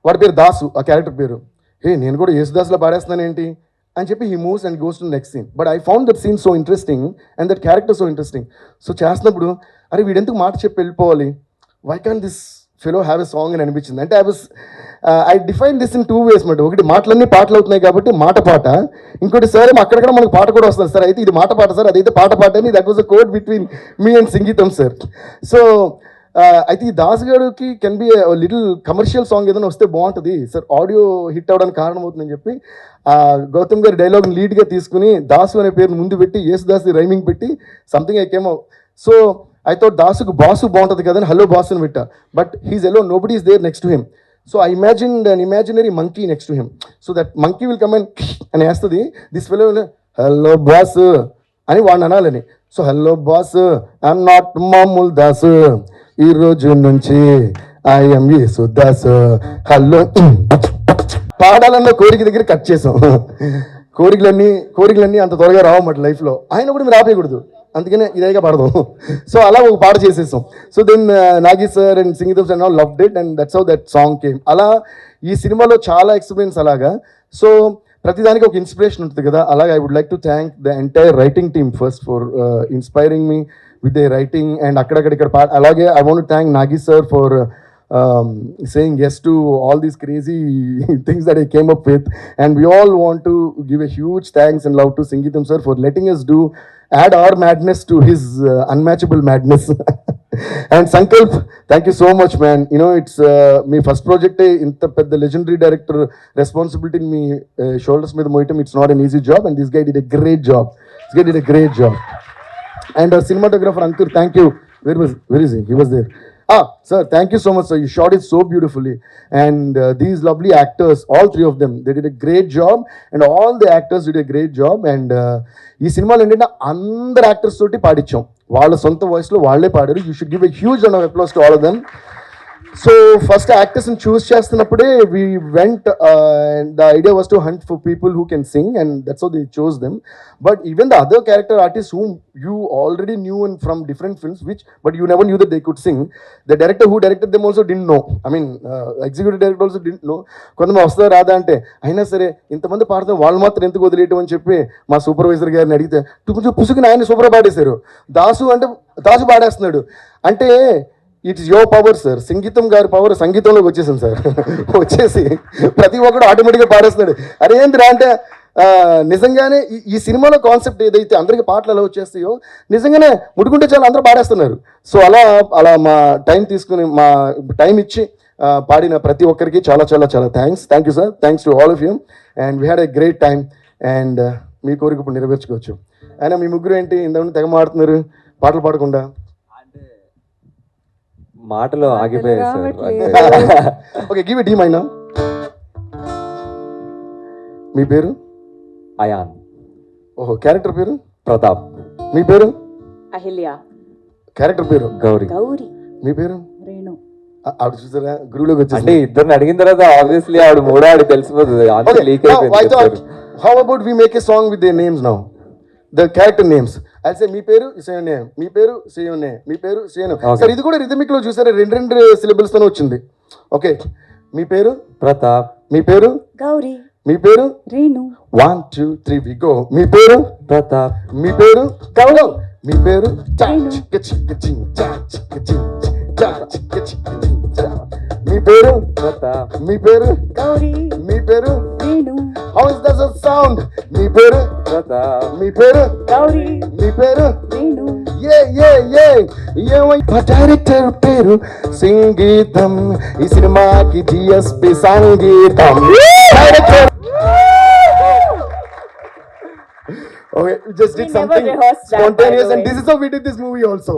వాడి పేరు దాసు, ఆ క్యారెక్టర్ పేరు. నేను కూడా యేసుదాసులో పాడేస్తున్నాను ఏంటి అని చెప్పి he moves and goes to next scene. But I found that scene so interesting and that character so interesting. So చేస్తున్నప్పుడు అరే వీడెందుకు మాట చెప్పి వెళ్ళిపోవాలి, why can this fellow have a song అని అనిపించింది. అంటే I define this in 2 ways మాట. ఒకటి మాటలన్నీ పాటలు అవుతున్నాయి కాబట్టి మాట పాట, ఇంకోటి సార్ అక్కడక్కడ మనకు పాట కూడా వస్తుంది సార్, అయితే ఇది మాట పాట సార్, అదైతే పాట పాట అని. That was a code between me and Sangeetham sir. So అయితే ఈ దాస్ గారికి can be little commercial song ఏదైనా వస్తే బాగుంటుంది సార్, ఆడియో హిట్ అవ్వడానికి కారణం అవుతుందని చెప్పి గౌతమ్ గారి డైలాగ్ని లీడ్గా తీసుకుని దాసు అనే పేరుని ముందు పెట్టి యేసుదాస్ రైమింగ్ పెట్టి something I came. So I thought దాసుకు బాసు బాగుంటుంది కదా అని హలో బాస్ అని పెట్టా. బట్ హీస్ ఎలో, nobody is there next to him. So I imagined an imaginary monkey next to him. So that monkey will come అని వేస్తుంది, this fellow hello boss అని వాడిని అనాలని. So hello boss, I'm not మామూల్ దాస్, ఈ రోజు నుంచి ఐఎమ్ యేసుదాస్, హలో పాడాలన్న కోరిక దగ్గర కట్ చేసాం. కోరికలన్నీ అంత త్వరగా రావన్నమాట లైఫ్లో. ఆయన కూడా మీరు ఆపేయకూడదు, అందుకనే ఇదేగా పాడదాం. సో అలా ఒక పాట చేసేసాం. So then Nagi sir and Sangeetham sir all loved it and that's how that song came. అలా ఈ సినిమాలో చాలా ఎక్స్పీరియన్స్ అలాగా. సో ప్రతిదానికి ఒక ఇన్స్పిరేషన్ ఉంటుంది కదా, అలాగే I would like to thank the entire writing team first for inspiring me with the writing. And అక్కడక్కడ పాట. అలాగే I want to thank Nagi sir for saying yes to all these crazy things that I came up with. And we all want to give a huge thanks and love to Sangeetham sir for letting us add our madness to his unmatchable madness. And Sankalp, thank you so much, man. You know, it's my first project, inta pedda legendary director responsibility in me shoulders మీద మోయటం, it's not an easy job, and this guy did a great job. And our cinematographer Ankur, thank you. Where is he? He was there. Sir, thank you so much, sir. You shot it so beautifully. And these lovely actors, all 3 of them, they did a great job. And all the actors did a great job. And ఈ సినిమాలో ఏంటంటే అందరు actors తోటి పాడించాం, వాళ్ళ సొంత వాయిస్లో వాళ్ళే పాడారు. You should give a huge round of applause to all of them. So first యాక్టర్స్ని చూస్ చేస్తున్నప్పుడే we went, the idea was to hunt for people who can sing, and that's how they chose them. But even the other character artists whom you already knew from different films, but you never knew that they could sing, the director who directed them also didn't know. I mean, executive director also didn't know. కొంతమంది వస్తుందా రాదా అంటే, అయినా సరే ఇంతమంది పాడితే వాళ్ళు మాత్రం ఎందుకు వదిలేయటం అని చెప్పి మా సూపర్వైజర్ గారిని అడిగితే కొంచెం పుసుకుని ఆయన సూపర్ పాడేశారు. దాసు పాడేస్తున్నాడు అంటే it is your power sir. సంగీతం గారి పవర్ సంగీతంలోకి వచ్చేసాం సార్. వచ్చేసి ప్రతి ఒక్కడు ఆటోమేటిక్గా పాడేస్తున్నాడు. అరే ఏంటిరా అంటే నిజంగానే ఈ సినిమాలో కాన్సెప్ట్ ఏదైతే అందరికీ పాటలు ఎలా వచ్చేస్తాయో నిజంగానే ముట్టుకుంటే చాలా అందరూ పాడేస్తున్నారు. సో అలా మా టైం తీసుకుని, మా టైం ఇచ్చి పాడిన ప్రతి ఒక్కరికి చాలా చాలా చాలా thank you sir, thanks to all of you, and we had a great time. అండ్ మీ కోరిక ఇప్పుడు నెరవేర్చుకోవచ్చు. అయినా మీ ముగ్గురు ఏంటి ఇంతకుముందు తెగ మాడుతున్నారు పాటలు పాడకుండా? మాటలు ఆగిపోయాయి సార్. ఓకే, గివ్ ఇట్ మైనా. మీ పేరు? అయాన్. ఓహో, క్యారెక్టర్ పేరు? ప్రతాప్. మీ పేరు? అహిల్య. క్యారెక్టర్ పేరు? గౌరీ. గౌరీ. మీ పేరు? రేణు. ఆవిడ చూసారా గురువులోకి అంటే వచ్చేసి. ఇద్దరిని అడిగిన తర్వాత ఆబ్వియస్లీ ఆవిడ మూడో ఆవిడ తెలిసిపోతుంది. లీక్ అయిపోయింది. How about we make a song with their names now? The character names. I'll say మీ పేరు, say your name. మీ పేరు, say your name. మీ పేరు, say your name. సార్ ఇది కూడా రిథమిక్ లో చూసారా, రెండు syllables తోనే వచ్చింది. ఓకే, మీ పేరు? ప్రతాప్. మీ పేరు? గౌరీ. మీ పేరు? రేణు. 1 2 3 we go. మీ పేరు? ప్రతాప్. మీ పేరు? గౌరీ. మీ పేరు? రేణు. మీ పేరు? ప్రతాప్. మీ పేరు? గౌరీ. మీ పేరు? Renu. How is that sound? మీ పేరు? ప్రతాప్. మీ పేరు? గౌరీ. మీ పేరు? రేణు. డైరెక్టర్ పేరు సంగీతం, ఈ సినిమాకి జిఎస్పి సంగీతం. Director okay, we just did We never something rehearsed that, spontaneous, by the and way. this is how we did this movie also.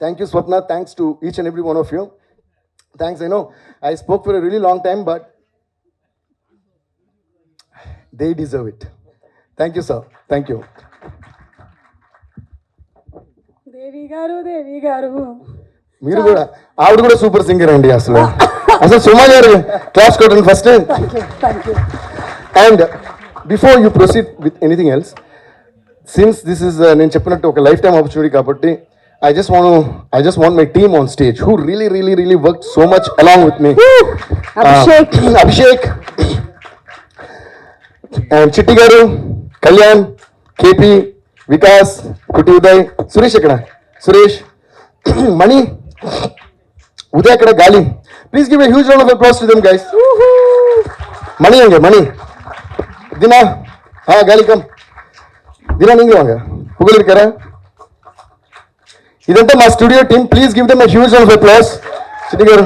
Thank you, Swapna. Thanks to each and every one of you. Thanks. I know I spoke for a really long time, but they deserve it. Thank you, sir. Thank you. దేవి గారు మీరు కూడా ఆవిడ కూడా super singer అండి. అసలు సుమా గారు class కొట్టండి first. Thank you. And before you proceed with anything else, since this is నేను చెప్పినట్టు ఒక లైఫ్ టైమ్ ఆపర్చునిటీ కాబట్టి I just want my team on stage who really worked so much along with me. Abhishek and Chitti garu, Kalyan, KP, Vikas, Kuti Uday, Suresh ekkada, Suresh, Mani, Uday ekkada, Gali. Please give a huge round of applause to them, guys. Mani enge, Mani. Dina, Gali come. Dina ninge vanga. Pugul irkara. ఇదంతా మా studio team. Please give them a huge round of applause. చిట్టి గారు.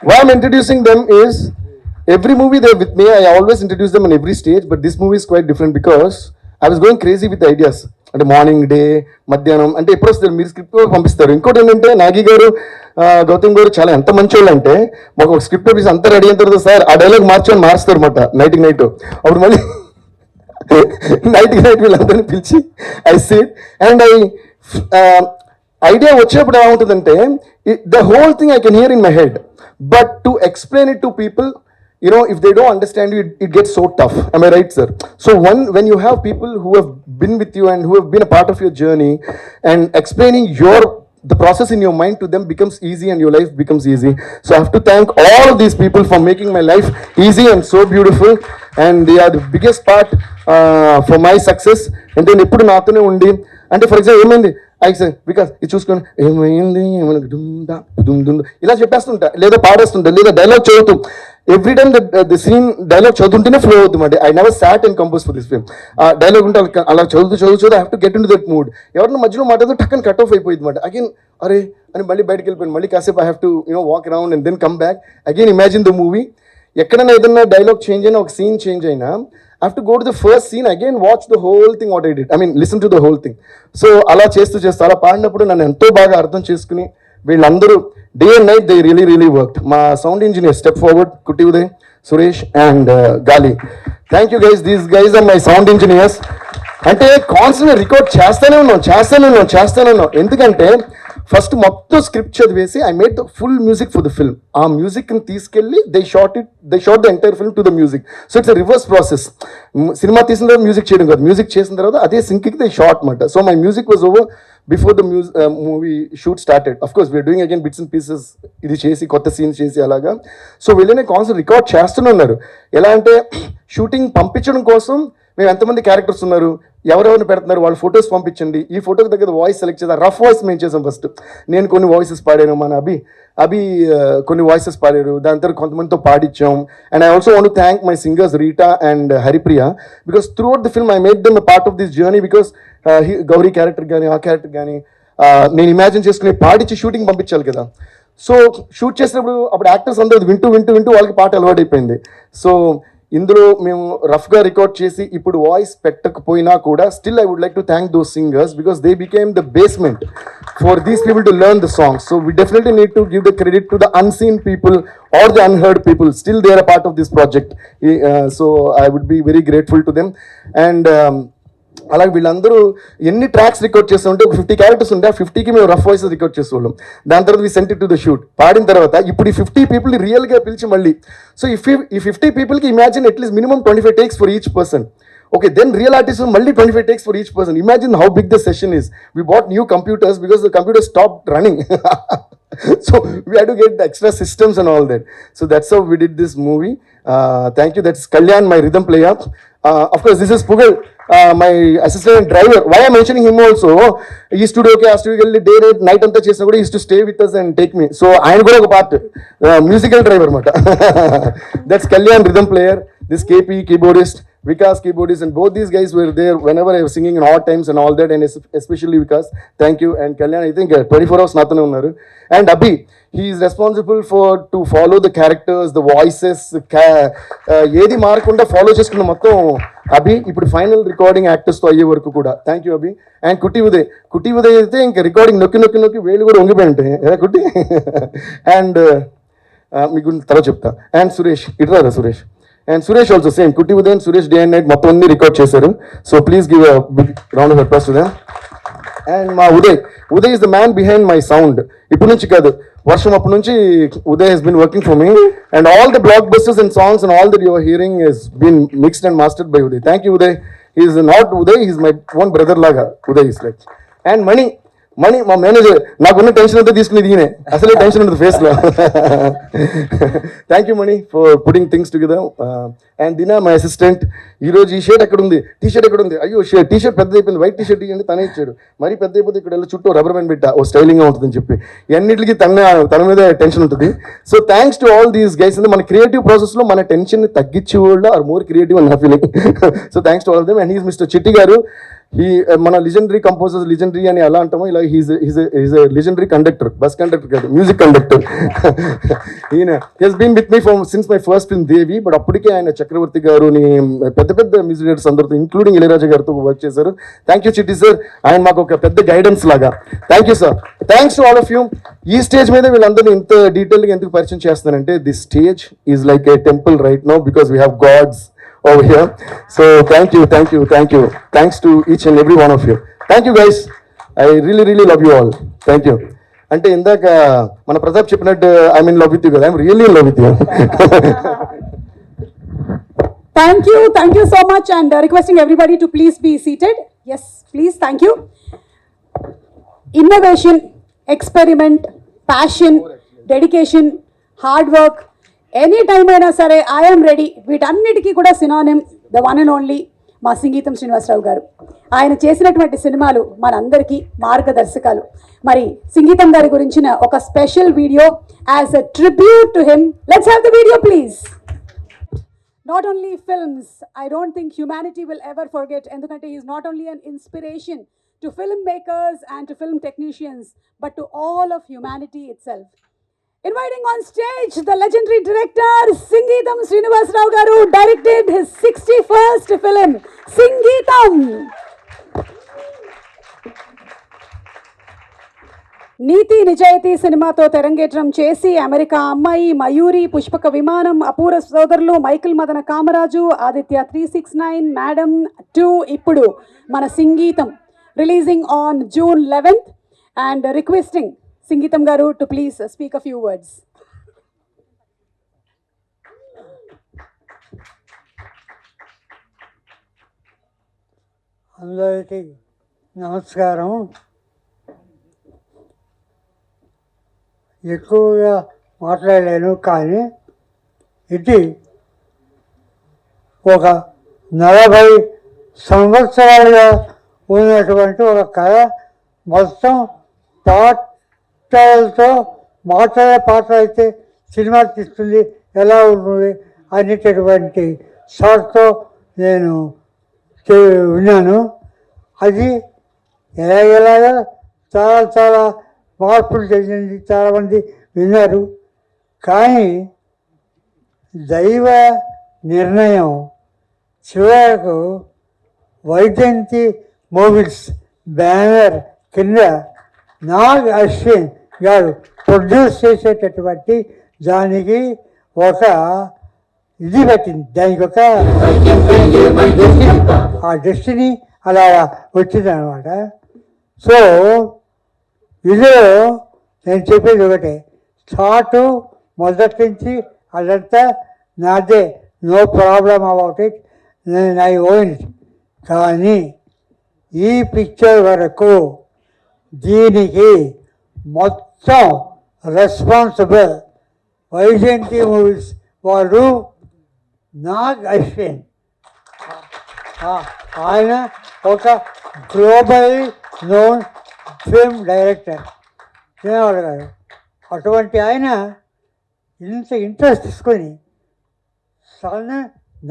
Why I'm introducing them is every movie they're with me. I always introduce them on every stage, but this movie is quite different because I was going crazy with the ideas. అంటే morning, day, మధ్యాహ్నం అంటే ఎప్పుడు వస్తారు మీరు script పంపిస్తారు. ఇంకోటి ఏంటంటే నాగి గారు, గౌతమ్ గారు చాలా ఎంత మంచి వాళ్ళు అంటే మాకు ఒక స్క్రిప్ట్ పంపిస్తే అంతా రెడీ అయిన తర్వాత సార్ ఆ డైలాగ్ మారుస్తారు అనమాట నైట్కి నైట్. అప్పుడు మళ్ళీ నైట్ వీళ్ళందరినీ పిలిచి ఐ సిట్ అండ్ ఐడియా వచ్చేప్పుడు ఎలా ఉంటుందంటే the whole thing I can hear in my head, but to explain it to people, you know, if they don't understand you, it gets so tough. Am I right, sir? So when you have people who have been with you and who have been a part of your journey and explaining the process in your mind to them becomes easy and your life becomes easy. So I have to thank all of these people for making my life easy and so beautiful, and they are the biggest part for my success. And then eppudu naatone undi అంటే for example ఏమైంది because ఇది చూసుకొని ఏమైంది ఇలా చెప్పేస్తుంటా, లేదా పాడేస్తుంటా, లేదా dialogue చదువుతూ every time the scene dialogue చదువుతుంటేనే ఫ్లో అవుతుంది. I never sat and compose for this film. Dialogue ఉంటే అలా చదువుతూ I have to get into that mood. ఎవరిని మధ్యలో మాట్లాడుతూ టక్కని కట్ ఆఫ్ అయిపోయింది అనమాట. అగైన్ అరే అని మళ్ళీ బయటకు వెళ్ళిపోయింది. మళ్ళీ కాసేపు I have to walk around and then come back again imagine the movie. ఎక్కడైనా ఏదైనా డైలాగ్ చేంజ్ అయినా, ఒక సీన్ చేంజ్ అయినా, I have to go to the first scene again, watch the whole thing what I did. I mean, listen to the whole thing. So అలా చేస్తూ అలా పాడినప్పుడు నన్ను ఎంతో బాగా అర్థం చేసుకుని వీళ్ళందరూ day and night they really worked. మా sound engineer step forward, Kutti Uday, Suresh and Gali. Thank you guys. These guys are my sound engineers. అంటే కాన్స్టెంట్గా రికార్డ్ చేస్తూనే ఉన్నాం. ఎందుకంటే ఫస్ట్ మొత్తం స్క్రిప్ట్ చదివేసి I made the full music for the film. ఆ మ్యూజిక్ని తీసుకెళ్ళి they shot the entire film to the music. So it's reverse process. సినిమా తీసిన తర్వాత మ్యూజిక్ చేయడం కాదు, మ్యూజిక్ చేసిన తర్వాత అదే సింక్కి దే షాట్ అనమాట. So my music was over before the movie shoot started. Of course we're doing again bits and pieces, ఇది చేసి కొత్త సీన్స్ చేసి అలాగా. సో వీళ్ళనే కాన్సెప్ట్ రికార్డ్ చేస్తూనే ఉన్నారు. ఎలా అంటే షూటింగ్ పంపించడం కోసం మేము ఎంతమంది క్యారెక్టర్స్ ఉన్నారు, ఎవరెవరిని పెడుతున్నారు, వాళ్ళ ఫొటోస్ పంపించండి, ఈ ఫోటోకి దగ్గర వాయిస్ సెలెక్ట్ చేద్దాం. రఫ్ వాయిస్ మేము చేసాం ఫస్ట్. నేను కొన్ని వాయిసెస్ పాడాను, మన అభి కొన్ని వాయిసెస్ పాడారు, దాని తర్వాత కొంతమందితో పాడించాం. And I also want to thank my singers Rita and Haripriya, because throughout the film I made them a part of this journey. Because Gauri character కానీ ఆ క్యారెక్టర్ కానీ నేను ఇమాజిన్ చేసుకుని పాడించి షూటింగ్ పంపించాలి కదా. సో షూట్ చేసినప్పుడు అప్పుడు యాక్టర్స్ అందరూ వింటూ వింటూ వింటూ వాళ్ళకి పాట అలవాటు అయిపోయింది. సో ఇందులో మేము రఫ్గా రికార్డ్ చేసి ఇప్పుడు వాయిస్ పెట్టకపోయినా కూడా still I would like to thank those singers because they became the basement for these people to learn the songs. So we definitely need to give the credit to the unseen people or the unheard people. Still they are a part of this project. So I would be very grateful to them. And అలాగే వీళ్ళందరూ ఎన్ని tracks record చేస్తుంటే ఒక 50 characters ఉంటే ఆ 50కి మేము rough voice record చేసేవాళ్ళం. దాని తర్వాత we sent it to the shoot. పాడిన తర్వాత ఇప్పుడు ఈ 50 పీపుల్ని రియల్గా పిలిచి మళ్ళీ, సో ఈ 50 పీపుల్కి imagine at least minimum 25 takes for each person. Okay, then real artists మళ్ళీ 25 takes for each person. Imagine how big the session is. We bought new computers because the computers stopped running. So we had to get the extra systems and all that. So that's how we did this movie. Thank you. That's Kalyan, my rhythm player. Of course, this is Pugal, my assistant and driver. Why I'm mentioning him also? He used to do okay, studio day, night anta chesina kuda he used to stay with us and take me. So ఆయన కూడా ఒక part, musical driver అన్నమాట. That's Kalyan, rhythm player. This KP, keyboardist. Vikas, keyboardist, and both these guys were there whenever I was singing in odd times and all that, and especially Vikas. Thank you. And Kalyan, I think 24 hours nathane unnaru. And Abhi, he is responsible to follow the characters, the voices, ఏది మారకుండా follow చేసుకున్న మొత్తం అభి. ఇప్పుడు final recording యాక్టర్స్తో అయ్యే వరకు కూడా thank you Abhi. And కుట్టి ఉదయ్ అయితే ఇంకా రికార్డింగ్ నొక్కి వేలు కూడా వంగిపోయి ఉంటాయి కదా కుట్టి. అండ్ మీకు తర్వాత చెప్తా. అండ్ సురేష్, ఇటురా Suresh. And Suresh also same. Kutti Uday and Suresh day and night మొత్తం అన్ని రికార్డ్ చేశారు. So please give a big round of applause to them. And మా Uday is the man behind my sound. ఇప్పుడు నుంచి కాదు, వర్షం అప్పటి నుంచి Uday has been working for me. And all the blockbusters and songs and all that you are hearing has been mixed and mastered by Uday. Thank you Uday. He is not Uday, he is my one brother laga. Uday is like. And Mani మా manager, నాకున్న tension అంతా తీసుకుని దిగినే, అసలే tension ఉంటుంది ఫేస్లో. Thank you Mani for putting things together. And Dina my assistant. ఈరోజు ఈ షర్ట్ ఎక్కడ ఉంది, టీ షర్ట్ ఎక్కడ ఉంది, అయ్యో టీ షర్ట్ పెద్ద అయిపోయింది, వైట్ టీ షర్ట్ ఇవ్వండి, తనే ఇచ్చాడు. మరీ పెద్ద అయిపోతే ఇక్కడ చుట్టూ రబ్బర్ బ్యాండ్ పెట్టా, ఓ స్టైలింగ్గా ఉంటుందని చెప్పి. అన్నింటికి తన మీద టెన్షన్ ఉంటుంది. So thanks to all these guys. అంటే మన క్రియేటివ్ ప్రాసెస్లో మన టెన్షన్ తగ్గించే వాళ్ళు ఆర్ మోర్ క్రియేటివ్ అని నా feeling. So thanks to all of them. And he's mister చిట్టి గారు. మన లెజెండరీ కంపోజర్స్, లెజెండరీ అని ఎలా అంటామో ఇలా he's legendary conductor, bus conductor కాదు, మ్యూజిక్ కండక్టర్. ఈయన he's been with me since my first film Devi. But అప్పటికే ఆయన చక్రవర్తి గారుని పెద్ద మ్యూజిక్ డైరెక్టర్స్ అందరితో ఇంక్లూడింగ్ ఇళయరాజా గారితో వర్క్ చేశారు. థ్యాంక్ యూ చిట్టి సార్, ఆయన మాకు ఒక పెద్ద గైడెన్స్ లాగా. Thank you sir. Thanks to all of you. ఈ స్టేజ్ మీద వీళ్ళందరినీ ఇంత డీటెయిల్గా ఎందుకు పరిచయం చేస్తానంటే this stage is like a temple right now because we have gods over here. So thank you. Thanks to each and every one of you. Thank you guys. I really love you all. Thank you. అంటే ఇందాక మన ప్రతాప్ చెప్పినట్టు I'm in love with you guys. I'm really in love with you. Thank you so much, and requesting everybody to please be seated. Yes, please. Thank you. Innovation, experiment, passion, dedication, hard work, any time అయినా సరే I'm ready. వీటన్నిటికీ కూడా synonym the one and only మా సింగీతం శ్రీనివాసరావు గారు. ఆయన చేసినటువంటి సినిమాలు మనందరికీ మార్గదర్శకాలు. మరి సింగీతం గారి గురించిన ఒక special video as a tribute to him. Let's have the video please. Not only films, I don't think humanity will ever forget, ఎందుకంటే he is not only an inspiration to filmmakers and to film technicians, but to all of humanity itself. Inviting on stage the legendary director Singeetam Srinivasarao garu, directed his 61st film Singeetam. నీతి నిజాయితీ సినిమాతో తెరంగేట్రం చేసి America అమ్మాయి, మయూరి, పుష్పక విమానం, అపూర్వ సోదరులు, Michael మదన Kamaraju, Aditya 369, madam 2, ఇప్పుడు మన Singeetam releasing on June 11th and requesting Singeetam garu to please speak a few words. అందరికీ నమస్కారం. ఎక్కువగా మాట్లాడలేను, కానీ ఇది ఒక 40 సంవత్సరాలుగా ఉన్నటువంటి ఒక కథ మొత్తం పాటలతో మాట్లాడే పాటలు అయితే సినిమా తీస్తుంది ఎలా ఉంటుంది అనేటటువంటి షార్ట్తో నేను విన్నాను. అది ఎలాగెలాగా చాలా చాలా మార్పులు చెందింది, చాలామంది విన్నారు. కానీ దైవ నిర్ణయం చివరకు వైజయంతి మూవీస్ బ్యానర్ కింద నాగ్ అశ్విన్ గారు ప్రొడ్యూస్ చేసేటటువంటి దానికి ఒక ఇది పెట్టింది, దానికి ఒక ఆ డెస్టినీ అలా వచ్చింది అనమాట. సో ఇదిలో నేను చెప్పేది ఒకటే, స్టార్ట్ మొదటి నుంచి అదంతా నాదే, నో ప్రాబ్లం అబౌట్ ఇట్, నేను ఐ ఓన్ ఇట్. కానీ ఈ పిక్చర్ వరకు దీనికి మొత్తం రెస్పాన్సిబుల్ వైజయంతి మూవీస్ వాడు నాగ్ అశ్విన్. ఆయన ఒక గ్లోబల్లీ నోన్ ఫిల్మ్ డైరెక్టర్ చిన్నవాడు గారు. అటువంటి ఆయన ఇంత ఇంట్రెస్ట్ తీసుకొని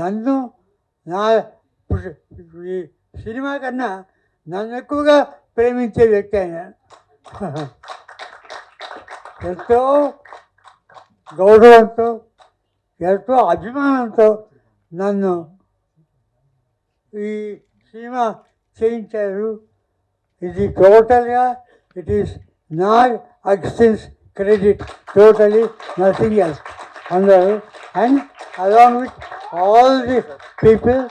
నన్ను నా ఈ సినిమా కన్నా నన్ను ఎక్కువగా ప్రేమించే వ్యక్తి ఆయన. ఎంతో గౌరవంతో ఎంతో అభిమానంతో నన్ను ఈ సినిమా చేయించారు. ఇది టోటల్గా it is Nag Ashwin's credit, totally nothing else అందరూ. And along with all the people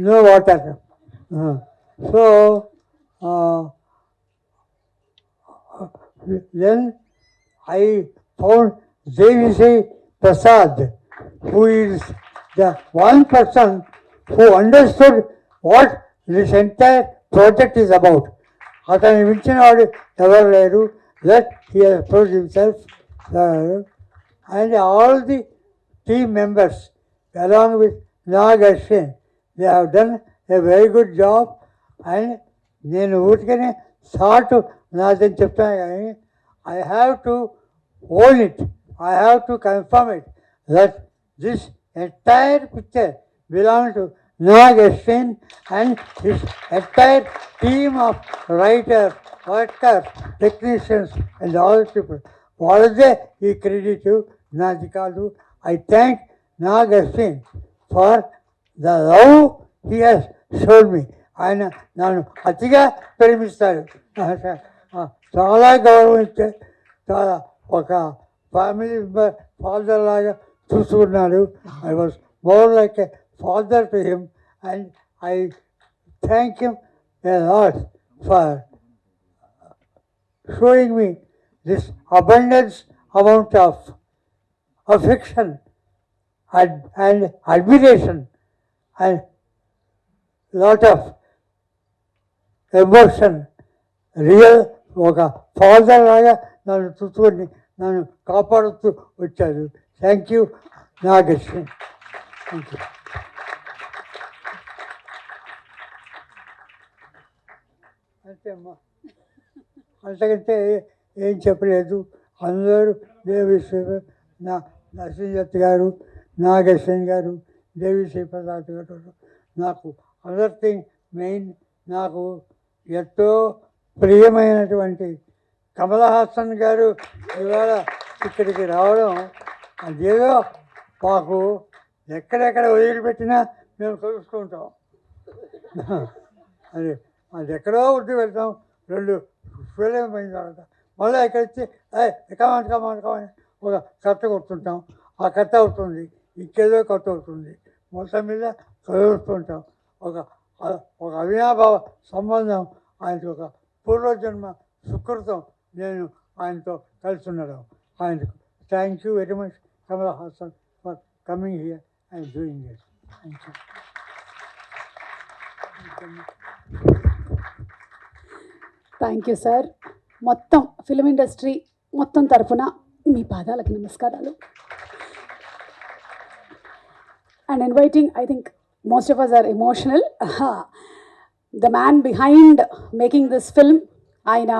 no water. So then I found Devi Prasad, who is the one person who understood what this entire project is about. అతను మించిన వాడు ఎవరు లేరు. That he has proved himself. And all the team members along with Nag Ashwin, they have done a very good job. And నేను ఊరికనే short నాదని చెప్తాను కానీ I have to own it, I have to confirm it, that this entire picture belongs to Nag Ashwin and his entire team of writers, workers, technicians and all people. వాళ్ళదే ఈ credit, నాది కాదు. I thank Nag Ashwin for the love he has shown me. ఆయన నన్ను అతిగా ప్రేమిస్తాడు, చాలా గౌరవించే, చాలా ఒక ఫ్యామిలీ మెంబర్, ఫాదర్ లాగా చూసుకున్నాడు. I was more like a father to him and I thank him a lot for showing me this abundance amount of affection and admiration and lot of emotion. Real ఒక father లాగా నన్ను చూసుకొని నన్ను కాపాడుతూ వచ్చాడు. Thank you Nag Ashwin. Thank you. అంతే అమ్మా, అంతకంటే ఏం చెప్పలేదు. అందరూ దేవిశ్రీ నరసింహదత్ గారు, నాగ్ అశ్విన్ గారు, దేవిశ్రీ ప్రసాద్ గారు, నాకు అదర్ థింగ్ మెయిన్, నాకు ఎంతో ప్రియమైనటువంటి కమల్ హాసన్ గారు ఇవాళ ఇక్కడికి రావడం, అదేదో మాకు ఎక్కడెక్కడ వదిలిపెట్టినా మేము కలుసుకుంటాం. అది ఎక్కడో ఉండి వెళ్తాం, 2 ఫిలిం అయిన తర్వాత మళ్ళీ ఇక్కడ వచ్చి కమాన్ ఒక కట్ట కొడుతుంటాం. ఆ కట్ట అవుతుంది, ఇంకేదో కట్ట అవుతుంది, మొత్తం మీద కలుస్తుంటాం. ఒక అవినాభావ సంబంధం, ఆయనకు ఒక పూర్వజన్మ సుకృతం. నేను ఆయనతో కలిసి ఉండడం. ఆయనకు thank you very much Kamal Haasan for coming here and doing this. Thank you. Thank you sir. మొత్తం ఫిలిం ఇండస్ట్రీ మొత్తం తరఫున మీ పాదాలకు నమస్కారాలు. And inviting, I think most of us are emotional. The man behind making this film, ఆయన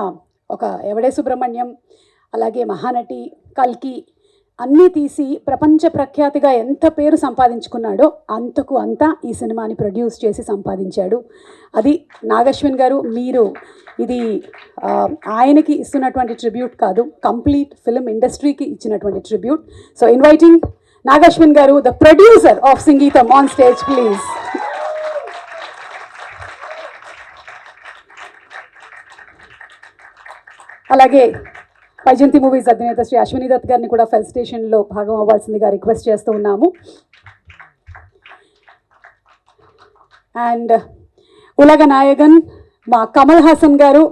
ఒక ఎవడే సుబ్రహ్మణ్యం, అలాగే మహానటి, కల్కి అన్నీ తీసి ప్రపంచ ప్రఖ్యాతిగా ఎంత పేరు సంపాదించుకున్నాడో అంతకు అంతా ఈ సినిమాని ప్రొడ్యూస్ చేసి సంపాదించాడు. అది నాగశ్విన్ గారు, మీరు ఇది ఆయనకి ఇస్తున్నటువంటి ట్రిబ్యూట్ కాదు, కంప్లీట్ ఫిల్మ్ ఇండస్ట్రీకి ఇచ్చినటువంటి ట్రిబ్యూట్. సో ఇన్వైటింగ్ నాగశ్విన్ గారు, ద ప్రొడ్యూసర్ ఆఫ్ సంగీతం, ఆన్ స్టేజ్ ప్లీజ్. అలాగే వైజయంతి మూవీస్ అధినేత శ్రీ అశ్విని దత్ గారిని కూడా ఫెలిసిటేషన్లో భాగం అవ్వాల్సిందిగా రిక్వెస్ట్ చేస్తూ ఉన్నాము. అండ్ ఉలగ నాయకన్ మా కమల్ హాసన్ గారు,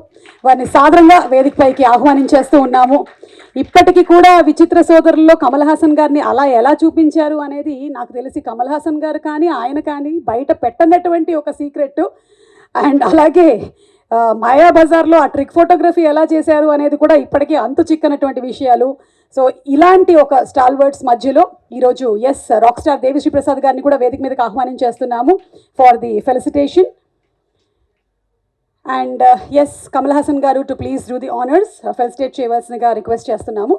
వారిని సాదరంగా వేదికపైకి ఆహ్వానించేస్తూ ఉన్నాము. ఇప్పటికీ కూడా విచిత్ర సోదరుల్లో కమల్ హాసన్ గారిని అలా ఎలా చూపించారు అనేది నాకు తెలిసి కమల్ హాసన్ గారు కానీ ఆయన కానీ బయట పెట్టనటువంటి ఒక సీక్రెట్. అండ్ అలాగే మాయాబజార్లో ఆ ట్రిక్ ఫోటోగ్రఫీ ఎలా చేశారు అనేది కూడా ఇప్పటికీ అంతు చిక్కనటువంటి విషయాలు. సో ఇలాంటి ఒక స్టాల్వర్డ్స్ మధ్యలో ఈరోజు రాక్ స్టార్ దేవిశ్రీ ప్రసాద్ గారిని కూడా వేదిక మీదకి ఆహ్వానించేస్తున్నాము for the felicitation. And Kamal Haasan garu to please do the honours, felicitate చేయవలసిందిగా రిక్వెస్ట్ చేస్తున్నాము.